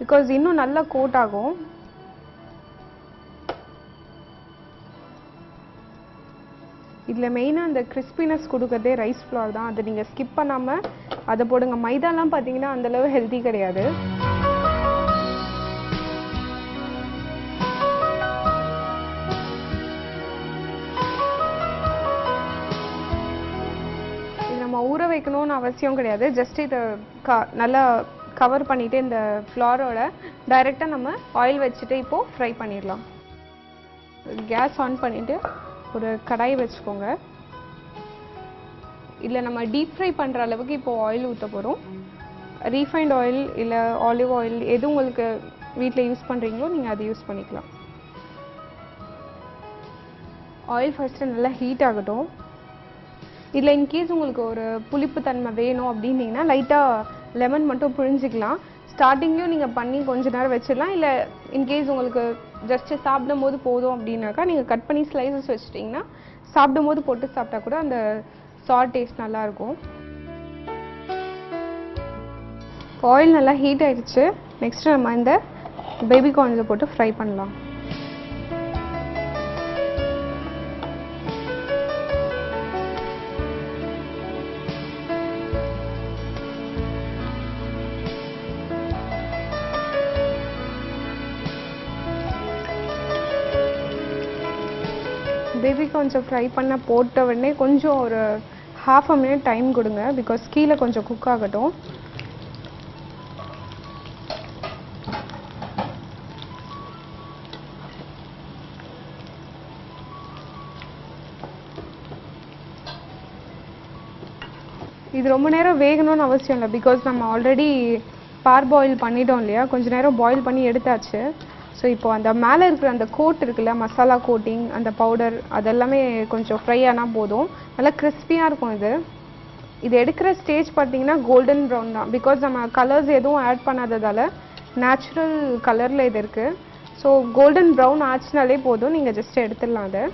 பிகாஸ் இன்னும் நல்லா கோட் ஆகும். இதில் மெயினாக அந்த கிறிஸ்பினஸ் கொடுக்கறதே ரைஸ் ஃப்ளார் தான். அதை நீங்கள் ஸ்கிப் பண்ணாமல் அதை போடுங்க. மைதாலாம் பார்த்தீங்கன்னா அந்தளவு ஹெல்த்தி கிடையாது. இது நம்ம ஊற வைக்கணும்னு அவசியம் கிடையாது. ஜஸ்ட் இதை நல்லா கவர் பண்ணிவிட்டு இந்த ஃப்ளாரோட டைரெக்டாக நம்ம ஆயில் வச்சுட்டு இப்போது ஃப்ரை பண்ணிடலாம். கேஸ் ஆன் பண்ணிவிட்டு ஒரு கடாய் வச்சுக்கோங்க. இதில் நம்ம டீப் ஃப்ரை பண்ணுற அளவுக்கு இப்போது ஆயில் ஊற்ற போகிறோம். ரீஃபைண்ட் ஆயில் இல்லை ஆலிவ் ஆயில் எது உங்களுக்கு வீட்டில் யூஸ் பண்ணுறீங்களோ நீங்கள் அதை யூஸ் பண்ணிக்கலாம். ஆயில் ஃபஸ்ட்டு நல்லா ஹீட் ஆகட்டும். இதில் இன்கேஸ் உங்களுக்கு ஒரு புளிப்பு தன்மை வேணும் அப்படின்னீங்கன்னா லைட்டாக லெமன் மட்டும் புழிஞ்சிக்கலாம். ஸ்டார்டிங்லேயும் நீங்கள் பண்ணி கொஞ்ச நேரம் வச்சிடலாம். இல்லை இன்கேஸ் உங்களுக்கு ஜஸ்ட் சாப்பிடும்போது போதும் அப்படின்னாக்கா நீங்கள் கட் பண்ணி ஸ்லைசஸ் வச்சுட்டிங்கன்னா சாப்பிடும்போது போட்டு சாப்பிட்டா கூட அந்த சால்ட் டேஸ்ட் நல்லாயிருக்கும். ஆயில் நல்லா ஹீட் ஆயிடுச்சு. நெக்ஸ்ட் நம்ம இந்த பேபி கார்ன்ஸை போட்டு ஃப்ரை பண்ணலாம். பேபி கார்ன்ஸை ஃப்ரை பண்ண போட்ட உடனே கொஞ்சம் ஒரு ½ a minute டைம் கொடுங்க, பிகாஸ் கீழே கொஞ்சம் குக் ஆகட்டும். இது ரொம்ப நேரம் வேகணும்னு அவசியம் இல்லை, பிகாஸ் நம்ம ஆல்ரெடி பாயில் பண்ணிட்டோம் இல்லையா, கொஞ்சம் நேரம் பாயில் பண்ணி எடுத்தாச்சு. ஸோ இப்போ அந்த மேலே இருக்கிற அந்த கோட் இருக்குல்ல, மசாலா கோட்டிங், அந்த பவுடர், அதெல்லாமே கொஞ்சம் ஃப்ரை ஆனால் போதும். நல்லா கிறிஸ்பியாக இருக்கும். இது எடுக்கிற ஸ்டேஜ் பார்த்தீங்கன்னா கோல்டன் ப்ரௌன் தான், பிகாஸ் நம்ம கலர்ஸ் எதுவும் ஆட் பண்ணாததால் நேச்சுரல் கலரில் இது இருக்குது. ஸோ கோல்டன் ப்ரௌன் ஆச்சுனாலே போதும், நீங்கள் ஜஸ்ட் எடுத்துடலாம் அதை.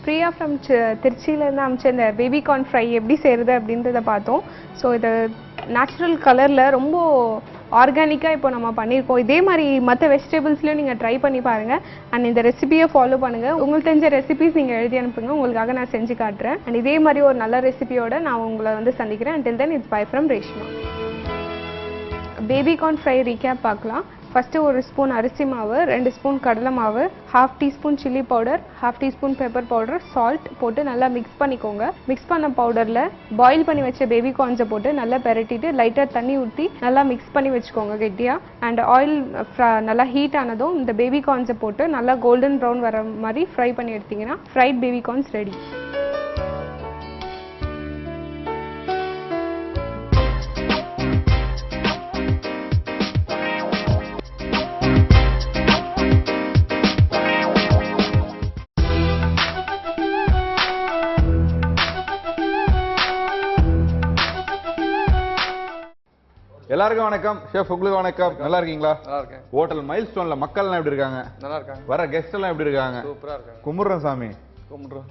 பிரியா ஃப்ரம் திருச்சியிலேருந்து அமிச்ச இந்த பேபி கார்ன் ஃப்ரை எப்படி செய்கிறது அப்படின்றத பார்த்தோம். ஸோ இது நேச்சுரல் கலரில் ரொம்ப ஆர்கானிக்காக இப்போ நம்ம பண்ணியிருக்கோம். இதே மாதிரி மற்ற வெஜிடபிள்ஸ்லையும் நீங்கள் ட்ரை பண்ணி பாருங்கள். அண்ட் இந்த ரெசிபியை ஃபாலோ பண்ணுங்கள். உங்களுக்கு தெரிஞ்ச ரெசிபிஸ் நீங்கள் எழுதி அனுப்புங்க, உங்களுக்காக நான் செஞ்சு காட்டுறேன். அண்ட் இதே மாதிரி ஒரு நல்ல ரெசிபியோட நான் உங்களை வந்து சந்திக்கிறேன். until then it's bye from Reshma. Baby corn fry recap பார்க்கலாம். ஃபஸ்ட்டு ஒரு ஸ்பூன் அரிசி மாவு, 2 ஸ்பூன் கடலை மாவு, ½ teaspoon chilli powder, ½ teaspoon pepper powder, salt போட்டு நல்லா மிக்ஸ் பண்ணிக்கோங்க. மிக்ஸ் பண்ண பவுடரில் பாயில் பண்ணி வச்ச பேபி கார்ன்ஸை போட்டு நல்லா பெரட்டிட்டு லைட்டாக தண்ணி ஊற்றி நல்லா மிக்ஸ் பண்ணி வச்சுக்கோங்க கெட்டியாக. அண்ட் ஆயில் நல்லா ஹீட் ஆனதும் இந்த பேபி கார்ன்ஸை போட்டு நல்லா கோல்டன் ப்ரௌன் வர மாதிரி ஃப்ரை பண்ணி எடுத்திங்கன்னா ஃப்ரைட் பேபி கார்ன்ஸ் ரெடி. எல்லாருக்கும் வணக்கம். ஷெஃப் உங்களுக்கு வணக்கம். நல்லா இருக்கீங்களா? நல்லா இருக்கேன். ஹோட்டல் மைல் ஸ்டோன்ல மக்கள் எல்லாம் எப்படி இருக்காங்க? நல்லா இருக்காங்க. வர கெஸ்ட் எல்லாம் எப்படி இருக்காங்க? சூப்பரா இருக்காங்க. கும்பிடுறோம் சாமி, கும்பிடுறோம்.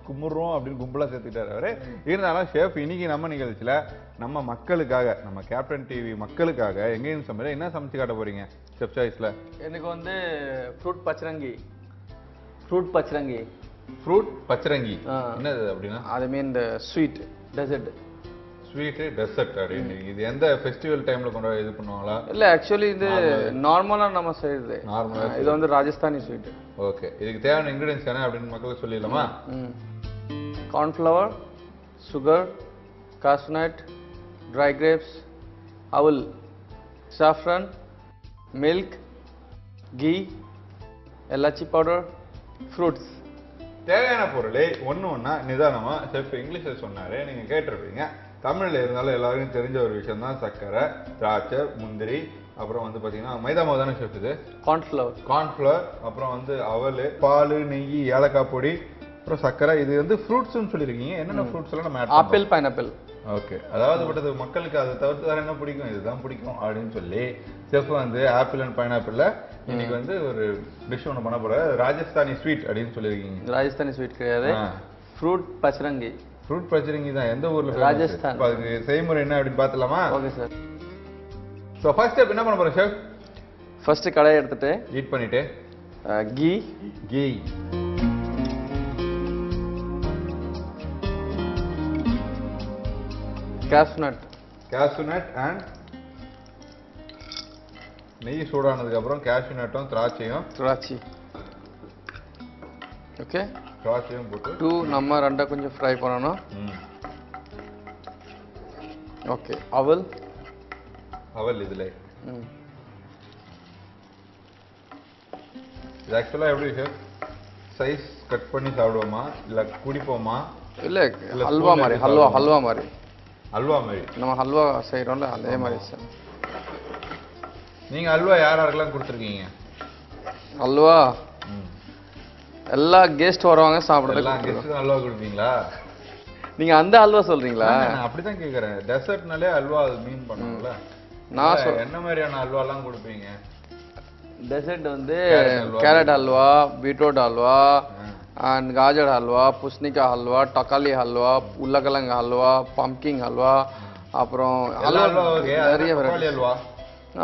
கும்பிடுறோம் அப்படின்னு கும்பலா சேர்த்துட்டாரு அவரு. இருந்தாலும் ஷெஃப் இன்னைக்கு நம்ம நிகழ்ச்சியில நம்ம மக்களுக்காக, நம்ம கேப்டன் டிவி மக்களுக்காக எங்கேயும் சமையல என்ன சமைச்சு காட்ட போறீங்க ஷெஃப் சாய்ஸ்ல? எனக்கு வந்து ஃப்ரூட் பச்சரங்கி. ஃப்ரூட் பச்சரங்கி. ஃப்ரூட் பச்சரங்கி என்னது அப்படின்னா? அது மீன் இந்த ஸ்வீட் டெசர்ட். ஸ்வீட் டெசர்ட் அப்படின்னு இது எந்த ஃபெஸ்டிவல் டைம்ல கொண்டு இது பண்ணுவாங்களா? இல்ல ஆக்சுவலி இது நார்மலா நம்ம செய்யறது. நார்மலா இது வந்து ராஜஸ்தானி ஸ்வீட். ஓகே, இதுக்கு தேவையான இன்கிரிடியன்ஸ் என்ன அப்படின்னு மக்களுக்கு சொல்லிடலாமா? Cornflour, sugar, cashew nut, dry grapes, aval, saffron, milk, ghee, elaichi powder, fruits. தேவையான பொருளை ஒண்ணா நிதானமா ஷெஃப் இங்கிலீஷ்ல சொன்னாரு, நீங்க கேட்டிருப்பீங்க. தமிழ்ல இருந்தாலும் எல்லாருக்கும் தெரிஞ்ச ஒரு விஷயம் தான் சர்க்கரை, திராட்சை, முந்திரி, அப்புறம் வந்து பாத்தீங்கன்னா மைதா மாவு தானே ஷெஃப் இது? கார்ன்ஃப்ளவர், அப்புறம் வந்து அவல், பால், நெய், ஏலக்காய் பொடி, அப்புறம் சர்க்கரை. இது வந்து ஃப்ரூட்ஸ்னு சொல்லியிருக்கீங்க. என்னென்ன ஃப்ரூட்ஸ் எல்லாம் நம்ம ஆப்பிள், பைனாப்பிள். ஓகே, அதாவது பட்டது மக்களுக்கு அதை தவிர்த்து வேற என்ன பிடிக்கும், இதுதான் பிடிக்கும் அப்படின்னு சொல்லி செஃப் வந்து ஆப்பிள் அண்ட் பைனாப்பிள்ல இன்னைக்கு வந்து ஒரு டிஷ் ஒன்று பண்ண போற. ராஜஸ்தானி ஸ்வீட் அப்படின்னு சொல்லியிருக்கீங்க. ராஜஸ்தானி ஸ்வீட் கிடையாது, ஃப்ரூட் பச்சரங்கி. ஃப்ரூட் பச்சரங்கி தான். எந்த ஊர்ல? ராஜஸ்தான். அதுக்கு செய்முறை என்ன அப்படின்னு பார்த்தலாமா? Okay sir. So first step என்ன பண்ண போறோம் ஷெஃப்? ஃபர்ஸ்ட் கடாயை எடுத்துட்டு ஹீட் பண்ணிட்டு கீ, cashew nut and நெய் சூடானதுக்கு அப்புறம் cashew nutம் திராட்சை. ஓகே, திராட்சையும் போட்டு நம்ம ரெண்டா கொஞ்சம் ஃப்ரை பண்ணணும். ஓகே, அவல் இதுல இது ஆக்சுவலா எப்படி ஷெஃப்? சைஸ் கட் பண்ணி சாப்பிடுவோமா இல்ல குடிப்போமா இல்ல ஹல்வா மாதிரி ஹல்வா மாதிரி அல்வா மாதிரி நம்ம ஹல்வா செய்றோம்ல அதே மாதிரி சார். நீங்க அல்வா யாருக்கெல்லாம் கொடுத்துருக்கீங்க? ஹல்வா எல்லா கெஸ்ட் வருவாங்க எல்லாம் சாப்பிடுறதுக்கு. கெஸ்ட்டுக்கும் அல்வா கொடுப்பீங்களா? நீங்க அந்த ஹல்வா சொல்றீங்களா? நான் அப்படிதான் கேக்குறேன். டெசர்ட்னாலே அல்வா அது மீன் பண்ணுவோம்ல. நான் என்ன மாதிரியான அல்வாலாம் கொடுப்பீங்க? டெசர்ட் வந்து Carrot carrot halwa, beetroot halwa and gajar halwa, புஷ்னிக்கா ஹல்வா, தக்காளி ஹல்வா, உருளைக்கிழங்கு ஹல்வா, பம்கின் ஹல்வா, அப்புறம் எல்லா அல்வா ஓகே. நிறைய தக்காளி variety. அல்வா.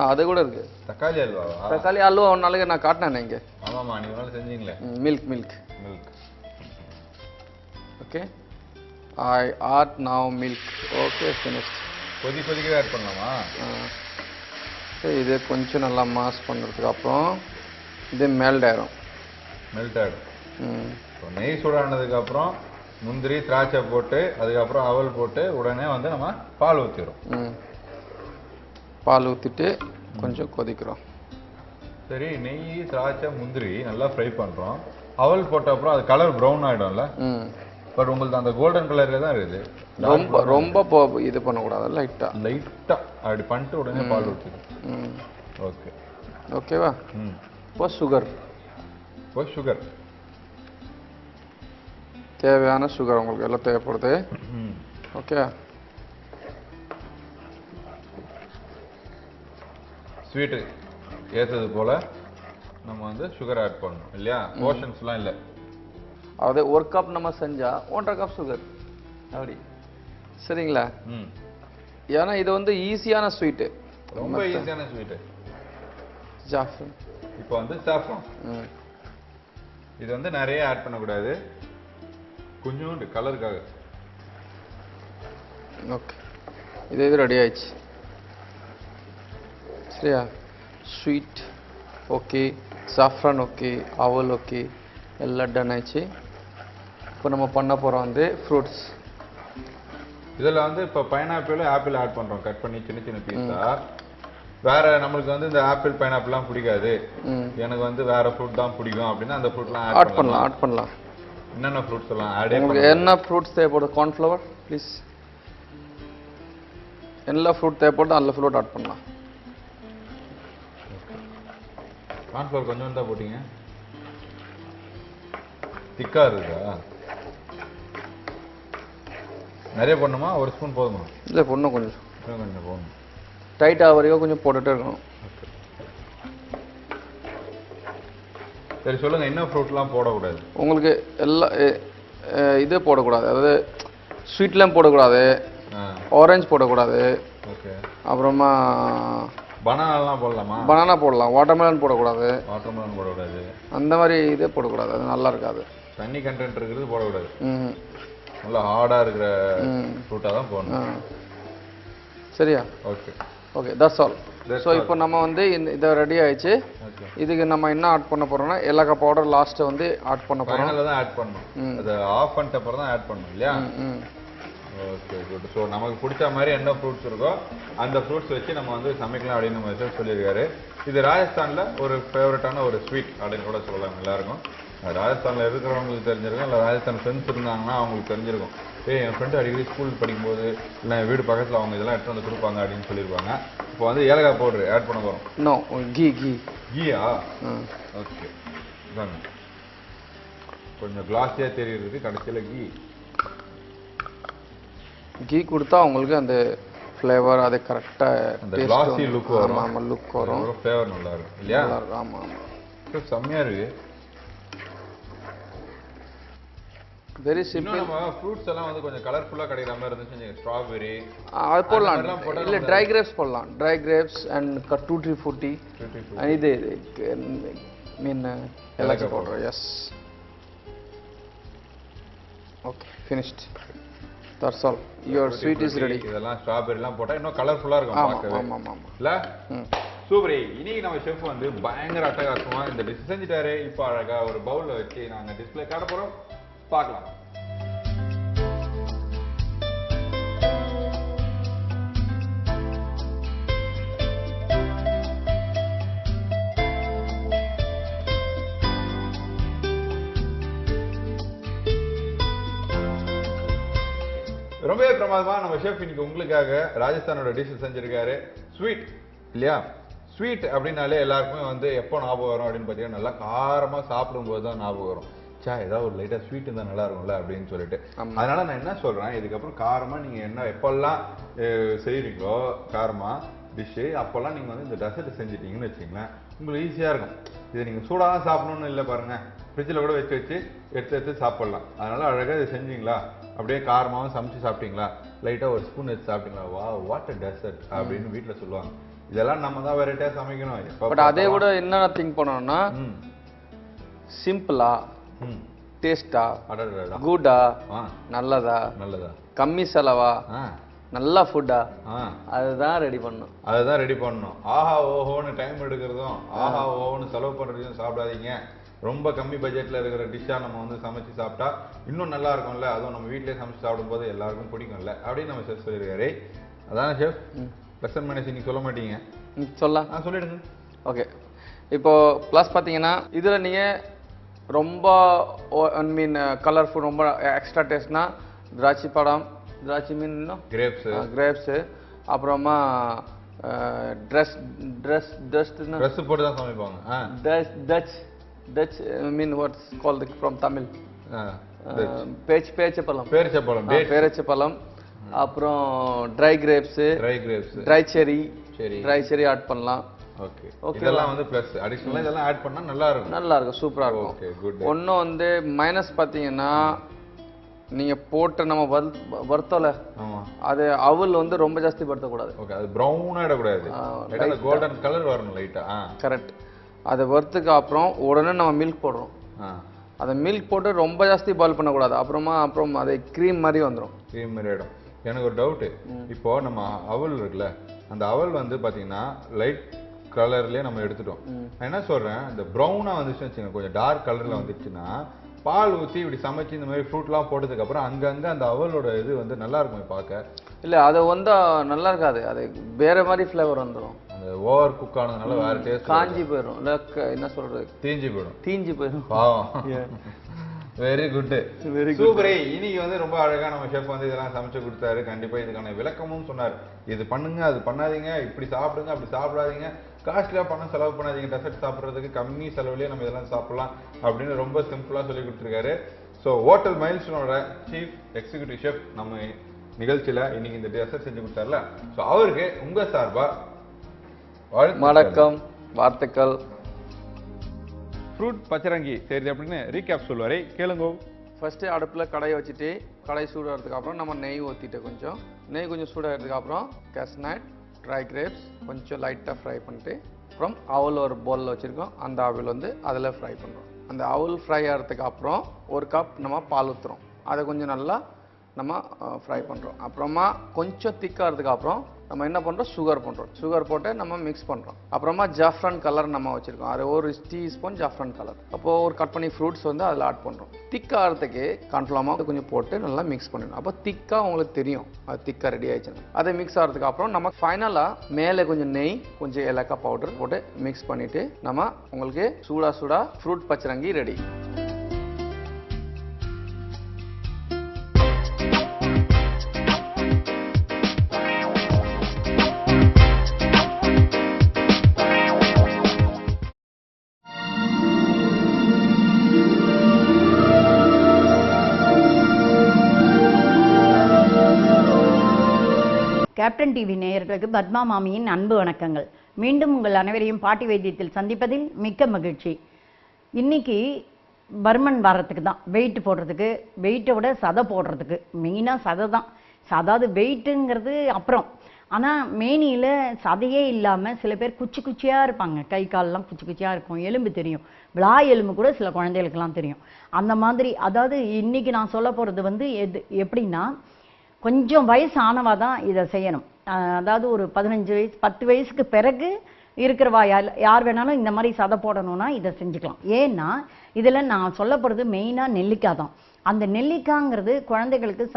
அது கூட இருக்கு. தக்காளி அல்வாவா? தக்காளி ஹல்வா ஒரு நாளைக்கு நான் காட்டினேன் இங்க. ஆமாமா, நீங்க ஒரு நாள் செஞ்சீங்களே. Milk milk. Okay I add now milk. Okay finished. கொதிக்கவே ஆட் பண்ணலாமா? இது கொஞ்சம் நல்லா மாஸ் பண்ணுறதுக்கு அப்புறம் இது மெல்ட் ஆயிரும். மெல்ட் ஆயிடும். நெய் சூடானதுக்கு அப்புறம் முந்திரி திராட்சை போட்டு அதுக்கப்புறம் அவல் போட்டு உடனே வந்து நம்ம பால் ஊற்றிடும். பால் ஊற்றிட்டு கொஞ்சம் கொதிக்கிறோம். சரி, நெய் திராட்சை முந்திரி நல்லா ஃப்ரை பண்ணுறோம். அவல் போட்ட அப்புறம் அது கலர் ப்ரௌன் ஆகிடும்ல. பட் உங்களுக்கு அந்த கோல்டன் கலரில் தான் இருக்குது. ரொம்ப இது பண்ணக்கூடாது. லைட்டாக அப்படி பண்ணிட்டு உடனே பால் ஊற்றிடும். ஓகே ஓகேவா? இப்போ சுகர். இப்போ சுகர் தேவையான சுகர் உங்களுக்கு எல்லாம் தேவைப்படுது. ஓகே ஸ்வீட்டு ஏற்றது போல் நம்ம வந்து சுகர் ஆட் பண்ணணும் இல்லையா? போர்ஷன்ஸ்லாம் இல்லை. அதாவது 1 கப் நம்ம செஞ்சா 1.5 கப் சுகர் அப்படி சரிங்களா? ஏன்னா இது வந்து ஈஸியான ஸ்வீட்டு, ரொம்ப ஈஸியான ஸ்வீட்டு. ஜாஃப்ரன். இப்போ வந்து சாஃப்ரான். இது வந்து நிறைய ஆட் பண்ணக்கூடாது, கொஞ்சோண்டு கலருக்காக. ஓகே இது ரெடி ஆயிடுச்சு. சரியா? ஸ்வீட் ஓகே, சாஃப்ரான் ஓகே, அவல் ஓகே, எல்லாம் டன் ஆயிடுச்சு. இப்போ நம்ம பண்ண போகிறோம் வந்து ஃப்ரூட்ஸ். இதில் வந்து இப்போ பைனாப்பிள் ஆப்பிள் ஆட் பண்ணுறோம், கட் பண்ணி சின்ன சின்ன பீஸா. வேற நம்மளுக்கு வந்து இந்த ஆப்பிள் பைனாப்பிள்லாம் பிடிக்காது, எனக்கு வந்து வேற ஃப்ரூட் தான் பிடிக்கும் அப்படின்னா அந்த ஃப்ரூட்லாம் ஆட் பண்ணலாம். என்னென்ன ஃப்ரூட்ஸ் எல்லாம் ஆட் உங்களுக்கு என்ன ஃப்ரூட்ஸ் தேவைப்படுது? Cornflour please. எல்லா ஃப்ரூட் தேவைப்படுது அந்த ஃப்ரூட் ஆட் பண்ணலாம். கார்ன்ஃப்ளவர் கொஞ்சம் தான் போட்டீங்க, திக்கா இருக்கா? நிறைய பண்ணுமா? ஒரு ஸ்பூன் போதுமா? இல்லை பொண்ணும் கொஞ்சம் போகணும். டைட்டாக வரைக்கும் கொஞ்சம் போட்டுகிட்டே இருக்கணும். சரி சொல்லுங்க, என்ன ஃப்ரூட்லாம் போடக்கூடாது? உங்களுக்கு எல்லா இதே போடக்கூடாது, அதாவது ஸ்வீட்லாம் போடக்கூடாது, ஆரஞ்சு போடக்கூடாது. ஓகே. அப்புறமா பனானாலாம் போடலாமா? பனானா போடலாம், வாட்டர்மெலன் போடக்கூடாது. வாட்டர்மெலன் போடக்கூடாது, அந்த மாதிரி இதே போடக்கூடாது, அது நல்லா இருக்காது. தண்ணி கண்டென்ட் இருக்கிறது போடக்கூடாது. நல்லா ஹார்டாக இருக்கிற ஃப்ரூட்டாக தான் போடணும். சரியா? Okay okay that's all. So இப்போ நம்ம வந்து இதை ரெடி ஆயிடுச்சு. இதுக்கு நம்ம என்ன ஆட் பண்ண போறோம்னா ஏலக்காய் பவுடர் லாஸ்ட் வந்து ஆட் பண்ண போறோம். ஃபைனல்ல தான் ஆட் பண்ணணும், அது ஆஃப் பண்ணிட்ட அப்புறம் தான் ஆட் பண்ணணும் இல்லையா? Okay good. ஸோ நமக்கு பிடிச்ச மாதிரி என்ன ஃப்ரூட்ஸ் இருக்கோ அந்த ஃப்ரூட்ஸ் வச்சு நம்ம வந்து சமைக்கலாம் அப்படின்னு நம்ம மெசேஜ் சொல்லியிருக்காரு. இது ராஜஸ்தானில் ஒரு ஃபேவரட்டான ஒரு ஸ்வீட் அப்படின்னு கூட சொல்லலாம் எல்லாருக்கும். ராஜஸ்தானில் இருக்கிறவங்களுக்கு தெரிஞ்சிருக்கும், இல்லை ராஜஸ்தான் ஃப்ரெண்ட்ஸ் இருந்தாங்கன்னா அவங்களுக்கு தெரிஞ்சிருக்கும். என் ஃப்ரெண்டு அடிக்கடி ஸ்கூல் படிக்கும்போது இல்லை வீடு பக்கத்தில் அவங்க இதெல்லாம் எடுத்து வந்து கொடுப்பாங்க அப்படின்னு சொல்லியிருப்பாங்க. இப்போ வந்து ஏலக்காய் பவுடர் ஆட் பண்ண போகிறோம். நோ கீயா? ஓகே இதாங்க, கொஞ்சம் கிளாஸியாக தெரியுறதுக்கு கடைசியில் கீ கொடுத்தா உங்களுக்கு அந்த ஃப்ளேவர் அது கரெக்டாக அந்த கிளாஸி லுக் வரும். ஆமாம் லுக் வரும், ஃப்ளேவர் நல்லா இருக்கும் இல்லையா? ஆமாம் ஆமாம் செம்மையாக இருக்குது. Very simple. நம்ம ஃப்ரூட்ஸ் எல்லாம் வந்து கொஞ்சம் கலர்ஃபுல்லா கிடைக்கிற மாதிரி இருந்துச்சு. ஸ்ட்ராபெரி அது போடலாம், இல்ல ட்ரை கிரேப்ஸ் போடலாம். Try grapes and tutti frutti and இது மீன் ஏலக்காய் powder. S okay finished. That's all. Your sweet is ready. இதெல்லாம் ஸ்ட்ராபெரிலாம் போட்டா இன்னும் கலர்ஃபுல்லா இருக்கும் பார்க்கவே. ஆமா ஆமா ஆமா இல்ல? சூப்பர். இன்னைக்கு நம்ம செஃப் வந்து பயங்கர அட்டகாசமா இந்த டிஷ் செஞ்சுட்டாரு. இப்போ அழகா ஒரு பவுல்ல வச்சு நாங்க டிஸ்ப்ளே காட்ட போறோம், பார்க்கலாம். ரொம்பவே பிரமாதமா நம்ம ஷெஃப் இன்னைக்கு உங்களுக்காக ராஜஸ்தானோட டிஷ் செஞ்சிருக்காரு. ஸ்வீட் இல்லையா? ஸ்வீட் அப்படின்னாலே எல்லாருக்குமே வந்து எப்போ ஞாபகம் வரும் அப்படின்னு பார்த்தீங்கன்னா நல்லா காரமாக சாப்பிடும்போது தான் ஞாபகம் வரும். ஏதாவது ஒரு லைட்டாக ஸ்வீட் இருந்தால் நல்லா இருக்கும்ல அப்படின்னு சொல்லிட்டு. அதனால நான் என்ன சொல்றேன், இதுக்கப்புறம் காரமாக நீங்கள் என்ன எப்பெல்லாம் செய்கிறீங்களோ காரமாக டிஷ்ஷு, அப்போல்லாம் நீங்கள் வந்து இந்த டெசர்ட் செஞ்சிட்டீங்கன்னு வச்சிங்களேன், உங்களுக்கு ஈஸியாக இருக்கும். இதை நீங்கள் சூடாக தான் சாப்பிடணும்னு இல்லை பாருங்க, ஃப்ரிட்ஜில் கூட வச்சு எடுத்து சாப்பிடலாம். அதனால அழகாக இதை செஞ்சீங்களா, அப்படியே காரமாகவும் சமைச்சு சாப்பிட்டீங்களா, லைட்டாக ஒரு ஸ்பூன் எடுத்து சாப்பிட்டீங்களா, வா வாட் அ டெசர்ட் அப்படின்னு வீட்டில் சொல்லுவாங்க. இதெல்லாம் நம்ம தான் வெரைட்டியாக சமைக்கணும். பட் அதை விட என்ன திங்க் பண்ணணும்னா சிம்பிளா, டேஸ்டா, குட்டா, நல்லதா, கம்மி செலவா, நல்ல ஃபுட்டா, அதுதான் ரெடி பண்ணணும். ஆஹா ஓஹோன்னு டைம் எடுக்கிறதும் ஆஹா ஓஹோன்னு செலவு பண்றதையும் சாப்பிடாதீங்க. ரொம்ப கம்மி பட்ஜெட்ல இருக்கிற டிஷ்ஷா நம்ம வந்து சமைச்சு சாப்பிட்டா இன்னும் நல்லா இருக்கும்ல. அதுவும் நம்ம வீட்டிலேயே சமைச்சு சாப்பிடும்போது எல்லாருக்கும் பிடிக்கும்ல அப்படின்னு நம்ம ஷெஃப் சொல்லியிருக்காரு. அதான ஷெஃப்? ப்ளஸ் அண்ட் மைனஸ் நீங்க சொல்ல மாட்டீங்க, சொல்லலாம், சொல்லிடுங்க. ஓகே, இப்போ ப்ளஸ் பார்த்தீங்கன்னா இதில் நீங்கள் ரொம்ப ஐ மீன் கலர்ஃபுல், ரொம்ப எக்ஸ்ட்ரா டேஸ்ட்னா திராட்சை பழம், திராட்சை மீன், இன்னும் கிரேப்ஸு, அப்புறமா ட்ரெஸ் போட்டு தான் சமைப்பாங்க. Dutch mean what's called from Tamil பேரிச்சப்பழம், அப்புறம் ட்ரை கிரேப்ஸ், ட்ரை செரி ஆட் பண்ணலாம். ஓகே, இதெல்லாம் வந்து ப்ளஸ் அடிஷனலா இதெல்லாம் ஆட் பண்ணா நல்லா இருக்கும், சூப்பரா இருக்கும். Okay, good. ஒன்னும் வந்து மைனஸ் பாத்தீங்கன்னா நீங்க போட்ட நம்ம வறுத்தல, அது அவல் வந்து ரொம்ப ஜாஸ்தி படுத்தக்கூடாது. ஓகே, அது ப்ரௌன் ஆயிடக்கூடாது, கோல்டன் கலர் வரணும் லைட்டா. கரெக்ட். அதை வறுத்துக்கு அப்புறம் உடனே நம்ம மில்க் போடுறோம். அதை மில்க் போட்டு ரொம்ப ஜாஸ்தி பாயில் பண்ணக்கூடாது. அப்புறம் அதை க்ரீம் மாதிரி வந்துடும். க்ரீம் மாதிரி ஆகிடும். எனக்கு ஒரு டவுட்டு, இப்போ நம்ம அவல் இருக்குல்ல, அந்த அவல் வந்து பார்த்தீங்கன்னா லைட் கலர்லேயே நம்ம எடுத்துட்டோம். நான் என்ன சொல்கிறேன், இந்த ப்ரௌனாக வந்துச்சுன்னு வச்சுங்க, கொஞ்சம் டார்க் கலரில் வந்துச்சுன்னா பால் ஊற்றி இப்படி சமைச்சு இந்த மாதிரி ஃப்ரூட்லாம் போட்டதுக்கப்புறம் அங்கங்கே அந்த அவலோட இது வந்து நல்லா இருக்கும் பார்க்க. இல்லை, அது வந்து நல்லா இருக்காது, அது வேற மாதிரி ஃப்ளேவர் வந்துடும். அந்த ஓவர் குக் ஆனதுனால வேற டேஸ்ட், காஞ்சி போயிடும், என்ன சொல்றது, தீஞ்சு போயிடும். பாவம். Very good, very super. இன்னைக்கு வந்து ரொம்ப அழகா நம்ம ஷெஃப் வந்து இதெல்லாம் சமைச்சு கொடுத்தாரு. கண்டிப்பா இதுக்கான விளக்கமும் சொன்னார். இது பண்ணுங்க, அது பண்ணாதீங்க, இப்படி சாப்பிடுங்க, அப்படி சாப்பிடாதீங்க, காஸ்ட்லியா பணம் செலவு பண்ணாதீங்க, டெசர்ட் சாப்பிட்றதுக்கு கம்மி செலவுலேயே நம்ம இதெல்லாம் சாப்பிடலாம் அப்படின்னு ரொம்ப சிம்பிளா சொல்லி கொடுத்துருக்காரு. ஸோ ஹோட்டல் மைல்ஸ்டோனோட சீஃப் எக்ஸிக்யூட்டிவ் ஷெஃப் நம்ம நிகழ்ச்சியில இன்னைக்கு இந்த டெசர்ட் செஞ்சு கொடுத்தாருல, ஸோ அவருக்கு உங்க சார்பா வணக்கம், வாழ்த்துக்கள். ஃப்ரூட் பச்சரங்கி சரி அப்படின்னு ரீகேப் சொல்லுவாரு, கேளுங்க. ஃபர்ஸ்ட் அடுப்புல கடாயை வச்சுட்டு, கடாய் சூடாகிறதுக்கு அப்புறம் நம்ம நெய் ஊற்றிட்டு, நெய் கொஞ்சம் சூடாகிறதுக்கு அப்புறம் கேஷ்நட், ட்ரை கிரேப்ஸ் கொஞ்சம் லைட்டாக ஃப்ரை பண்ணிட்டு, அப்புறம் அவல் ஒரு பவுலில் வச்சுருக்கோம், அந்த அவல் வந்து அதில் ஃப்ரை பண்ணுறோம். அந்த அவல் ஃப்ரை ஆகிறதுக்கு அப்புறம் ஒரு கப் நம்ம பால் ஊற்றுறோம், அதை கொஞ்சம் நல்லா நம்ம ஃப்ரை பண்ணுறோம். அப்புறமா கொஞ்சம் திக்காகிறதுக்கு அப்புறம் நம்ம என்ன பண்ணுறோம், சுகர் போட்டு நம்ம மிக்ஸ் பண்ணுறோம். அப்புறமா ஜாஃப்ரான் கலர் நம்ம வச்சுருக்கோம், அது ஒரு டீஸ்பூன் ஜாஃப்ரான் கலர். அப்போது ஒரு கட் பண்ணி ஃப்ரூட்ஸ் வந்து அதில் ஆட் பண்ணுறோம். திக்காகிறதுக்கு கார்ன்ஃப்ளவராக கொஞ்சம் போட்டு நல்லா மிக்ஸ் பண்ணிடணும். அப்போ திக்காக உங்களுக்கு தெரியும் அது திக்காக ரெடி ஆயிடுச்சு. அதை மிக்ஸ் ஆகிறதுக்கு அப்புறம் நம்ம ஃபைனலாக மேலே கொஞ்சம் நெய், கொஞ்சம் ஏலக்காய் பவுடர் போட்டு மிக்ஸ் பண்ணிவிட்டு நம்ம உங்களுக்கு சூடாக ஃப்ரூட் பச்சரங்கி ரெடி. கேப்டன் டிவி நேயர்களுக்கு பத்மா மாமியின் அன்பு வணக்கங்கள். மீண்டும் உங்கள் அனைவரையும் பாட்டி வைத்தியத்தில் சந்திப்பதில் மிக்க மகிழ்ச்சி. இன்னைக்கு பர்மன் வரத்துக்கு தான், வெயிட் போடுறதுக்கு, வெயிட்டை விட சதை போடுறதுக்கு, மெயினாக சதை தான். அதாவது வெயிட்டுங்கிறது அப்புறம், ஆனால் மேனியில் சதையே இல்லாமல் சில பேர் குச்சி குச்சியாக இருப்பாங்க, கை காலெலாம் குச்சி குச்சியாக இருக்கும், எலும்பு தெரியும், விழா எலும்பு கூட சில குழந்தைகளுக்கெல்லாம் தெரியும். அந்த மாதிரி, அதாவது இன்னைக்கு நான் சொல்ல போகிறது வந்து எப்படின்னா, கொஞ்சம் வயசு ஆனவா தான் இதை செய்யணும். அதாவது ஒரு 15 வயசு 10 வயசுக்கு பிறகு இருக்கிறவா யார் வேணாலும் இந்த மாதிரி சதை போடணும்னா இதை செஞ்சுக்கலாம். ஏன்னா இதில் நான் சொல்ல போகிறது மெயினாக நெல்லிக்காய் தான். அந்த நெல்லிக்காய்ங்கிறது குழந்தைகளுக்கு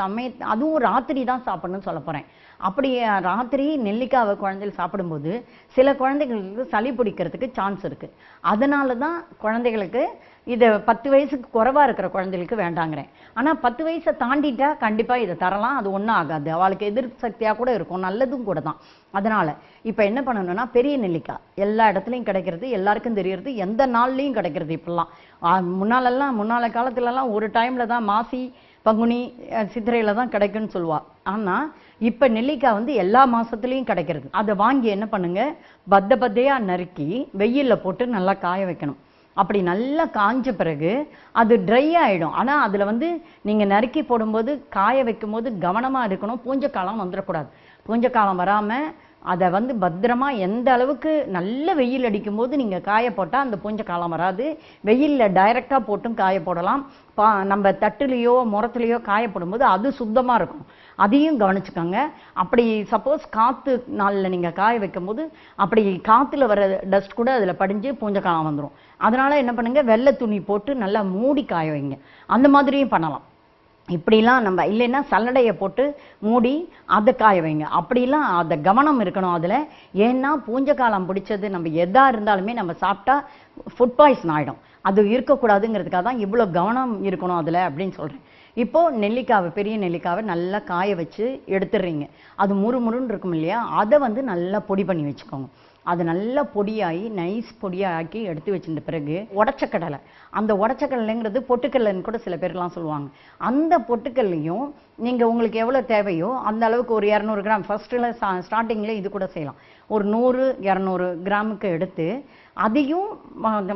அதுவும் ராத்திரி தான் சாப்பிடணும்னு சொல்ல போகிறேன். அப்படி ராத்திரி நெல்லிக்காவை குழந்தைகள் சாப்பிடும்போது சில குழந்தைகளுக்கு சளி பிடிக்கிறதுக்கு சான்ஸ் இருக்குது. அதனால தான் குழந்தைகளுக்கு இதை 10 வயசுக்கு குறைவாக இருக்கிற குழந்தைகளுக்கு வேண்டாங்கிறேன். ஆனால் 10 வயசை தாண்டிட்டா கண்டிப்பாக இதை தரலாம், அது ஒன்றும் ஆகாது, அவளுக்கு எதிர்ப்பு சக்தியாக கூட இருக்கும், நல்லதும் கூட தான். அதனால் இப்போ என்ன பண்ணணும்னா பெரிய நெல்லிக்காய் எல்லா இடத்துலையும் கிடைக்கிறது, எல்லாருக்கும் தெரியறது, எந்த நாள்லையும் கிடைக்கிறது. இப்போல்லாம் முன்னால காலத்துலலாம் ஒரு டைமில் தான் மாசி பங்குனி சித்திரையில் தான் கிடைக்குன்னு சொல்லுவாள். ஆனால் இப்போ நெல்லிக்காய் வந்து எல்லா மாதத்துலேயும் கிடைக்கிறது. அதை வாங்கி என்ன பண்ணுங்க, பத்தையாக நறுக்கி வெயிலில் போட்டு நல்லா காய வைக்கணும். அப்படி நல்லா காஞ்ச பிறகு அது ட்ரை ஆகிடும். ஆனால் அதில் வந்து நீங்கள் நறுக்கி போடும்போது காய வைக்கும் போது கவனமாக இருக்கணும், பூஞ்சக்காலம் வந்துடக்கூடாது. பூஞ்சக்காலம் வராமல் அதை வந்து பத்திரமா எந்த அளவுக்கு நல்ல வெயில் அடிக்கும் போது நீங்கள் காய போட்டால் அந்த பூஞ்சக்காலம் வராது. வெயிலில் டைரெக்டாக போட்டும் காய போடலாம். நம்ம தட்டுலேயோ முரத்துலேயோ காய போடும்போது அது சுத்தமாக இருக்கும், அதையும் கவனிச்சுக்கோங்க. அப்படி சப்போஸ் காற்று நாளில் நீங்கள் காய வைக்கும் போது அப்படி காற்றுல வர டஸ்ட் கூட அதில் படிஞ்சு பூஞ்சக்காலம் வந்துடும். அதனால் என்ன பண்ணுங்கள், வெள்ளை துணி போட்டு நல்லா மூடி காய வைங்க. அந்த மாதிரியும் பண்ணலாம். இப்படிலாம் நம்ம இல்லைன்னா சல்லடையை போட்டு மூடி அதை காய வைங்க. அப்படிலாம் அதை கவனம் இருக்கணும் அதில். ஏன்னா பூஞ்சக்காலம் பிடிச்சது நம்ம எதாக இருந்தாலுமே நம்ம சாப்பிட்டா ஃபுட் பாய்சன் ஆகிடும். அது இருக்கக்கூடாதுங்கிறதுக்காக தான் இவ்வளோ கவனம் இருக்கணும் அதில் அப்படின்னு சொல்கிறேன். இப்போது நெல்லிக்காவை, பெரிய நெல்லிக்காவை நல்லா காய வச்சு எடுத்துடுறீங்க. அது முறுமுறுன்னு இருக்கும் இல்லையா, அதை வந்து நல்லா பொடி பண்ணி வச்சுக்கோங்க. அது நல்லா பொடியாகி நைஸ் பொடியாக்கி எடுத்து வச்சிருந்த பிறகு உடச்சக்கடலை, அந்த உடச்சக்கடலைங்கிறது பொட்டுக்கடலைன்னு கூட சில பேர்லாம் சொல்லுவாங்க. அந்த பொட்டுக்கல்லையும் நீங்கள் உங்களுக்கு எவ்வளோ தேவையோ அந்த அளவுக்கு ஒரு 200 கிராம், ஃபஸ்ட்டில் ஸ்டார்டிங்கில் இது கூட செய்யலாம், ஒரு 100-200 கிராமுக்கு எடுத்து அதையும்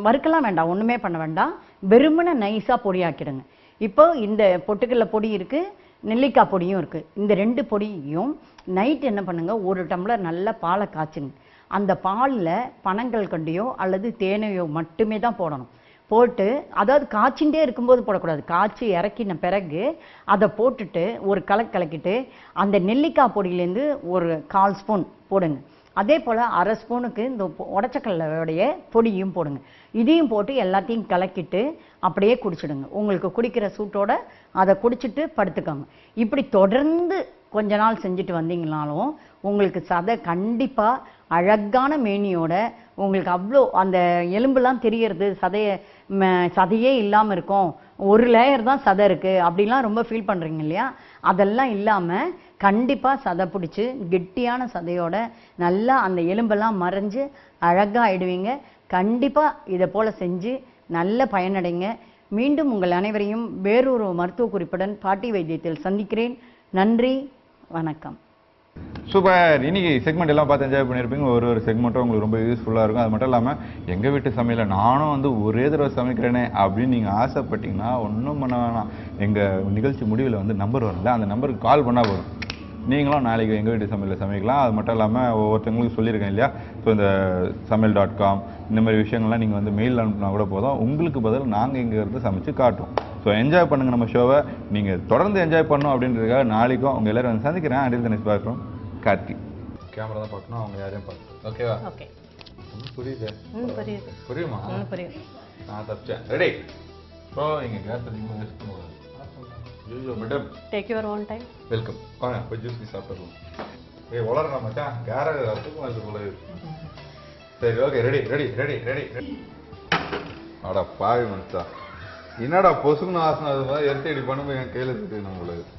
வறுக்கலாம் வேண்டாம், ஒன்றுமே பண்ண வேண்டாம், வெறுமனை நைஸாக பொடியாக்கிடுங்க. இப்போ இந்த பொட்டுக்கடலை பொடி இருக்குது, நெல்லிக்காய் பொடியும் இருக்குது. இந்த 2 பொடியும் நைட் என்ன பண்ணுங்கள், 1 டம்ளர் நல்ல பாலை காய்ச்சுங்க. அந்த பாலில் பனங்கல்கண்டையோ அல்லது தேனையோ மட்டுமே தான் போடணும். போட்டு அதாவது காய்ச்சிண்டே இருக்கும்போது போடக்கூடாது, காய்ச்சி இறக்கின பிறகு அதை போட்டுட்டு ஒரு கலக்கிட்டு அந்த நெல்லிக்காய் பொடியிலேருந்து ஒரு 1/4 ஸ்பூன் போடுங்க. அதே போல் 1/2 ஸ்பூனுக்கு இந்த உடச்சக்கடலையோடைய பொடியும் போடுங்க. இதையும் போட்டு எல்லாத்தையும் கலக்கிட்டு அப்படியே குடிச்சிடுங்க. உங்களுக்கு குடிக்கிற சூட்டோட அதை குடிச்சிட்டு படுத்துக்கோங்க. இப்படி தொடர்ந்து கொஞ்ச நாள் செஞ்சுட்டு வந்தீங்கனாலும் உங்களுக்கு சதை கண்டிப்பாக அழகான மேனியோட உங்களுக்கு அவ்வளோ அந்த எலும்புலாம் தெரியறது, சதையே இல்லாமல் இருக்கும், ஒரு லேயர் தான் சதை இருக்குது அப்படிலாம் ரொம்ப ஃபீல் பண்ணுறீங்க இல்லையா, அதெல்லாம் இல்லாமல் கண்டிப்பாக சதை பிடிச்சி கெட்டியான சதையோட நல்லா அந்த எலும்பெல்லாம் மறைஞ்சு அழகாக ஆயிடுவீங்க. கண்டிப்பாக இதை போல் செஞ்சு நல்ல பயனடைங்க. மீண்டும் உங்கள் அனைவரையும் வேறொரு மருத்துவ குறிப்புடன் பாட்டி வைத்தியத்தில் சந்திக்கிறேன். நன்றி, வணக்கம். சூப்பர். இன்னைக்கு செக்மெண்ட் எல்லாம் பார்த்து என்ஜாய் பண்ணியிருப்பீங்க. ஒரு செக்மெண்ட்டும் உங்களுக்கு ரொம்ப யூஸ்ஃபுல்லாக இருக்கும். அது மட்டும் இல்லாமல் எங்கள் வீட்டு சமையலை நானும் வந்து ஒரே தடவை சமைக்கிறேனே அப்படின்னு நீங்கள் ஆசைப்பட்டீங்கன்னா ஒன்றும் பண்ண வேணாம். எங்கள் நிகழ்ச்சி முடிவில் வந்து நம்பர் வரல, அந்த நம்பருக்கு கால் பண்ணால் போதும், நீங்களும் நாளைக்கு எங்கள் வீட்டு சமையலில் சமைக்கலாம். அது மட்டும் இல்லாமல் ஒவ்வொருத்தவங்களுக்கு சொல்லியிருக்கேன் இல்லையா, ஸோ இந்த சமையல்.com இந்த மாதிரி விஷயங்கள்லாம் நீங்கள் வந்து மெயில் அனுப்புனா கூட போதும், உங்களுக்கு பதில் நாங்கள் இங்கே இருந்து சமைச்சு காட்டுவோம். ஸோ என்ஜாய் பண்ணுங்கள் நம்ம ஷோவை. நீங்கள் தொடர்ந்து என்ஜாய் பண்ணணும் அப்படின்றதுக்காக நாளைக்கும் அவங்க எல்லோரும் வந்து சந்திக்கிறேன். அடில் தினேஷ் பார்க்குறோம். கார்த்தி கேமரா தான் பார்க்கணும், அவங்க யாரையும் பார்க்கணும். ஓகேவா? ஓகே. புரியுது? புரியுது. புரியுமா? புரியுது. நான் தப்பிச்சேன். ரெடி? ஸோ இங்கே கேஸ் அதிகமாக யூஸ் பண்ணுவாங்க. Madam take your own time. Welcome. வாங்க போய் ஜூஸ் பீஸ் சாப்பிடுவோம். வளரணும் மச்சான், கேரட் அப்புறம் அது போல. சரி okay, ready ready ready ready ready. அடா பாவி மச்சான், என்னடா பொசுக்குன்னு ஆசனம் அது மாதிரி எடுத்து இப்படி பண்ணும்போது என் கையில் இருக்கு நம்மளுக்கு.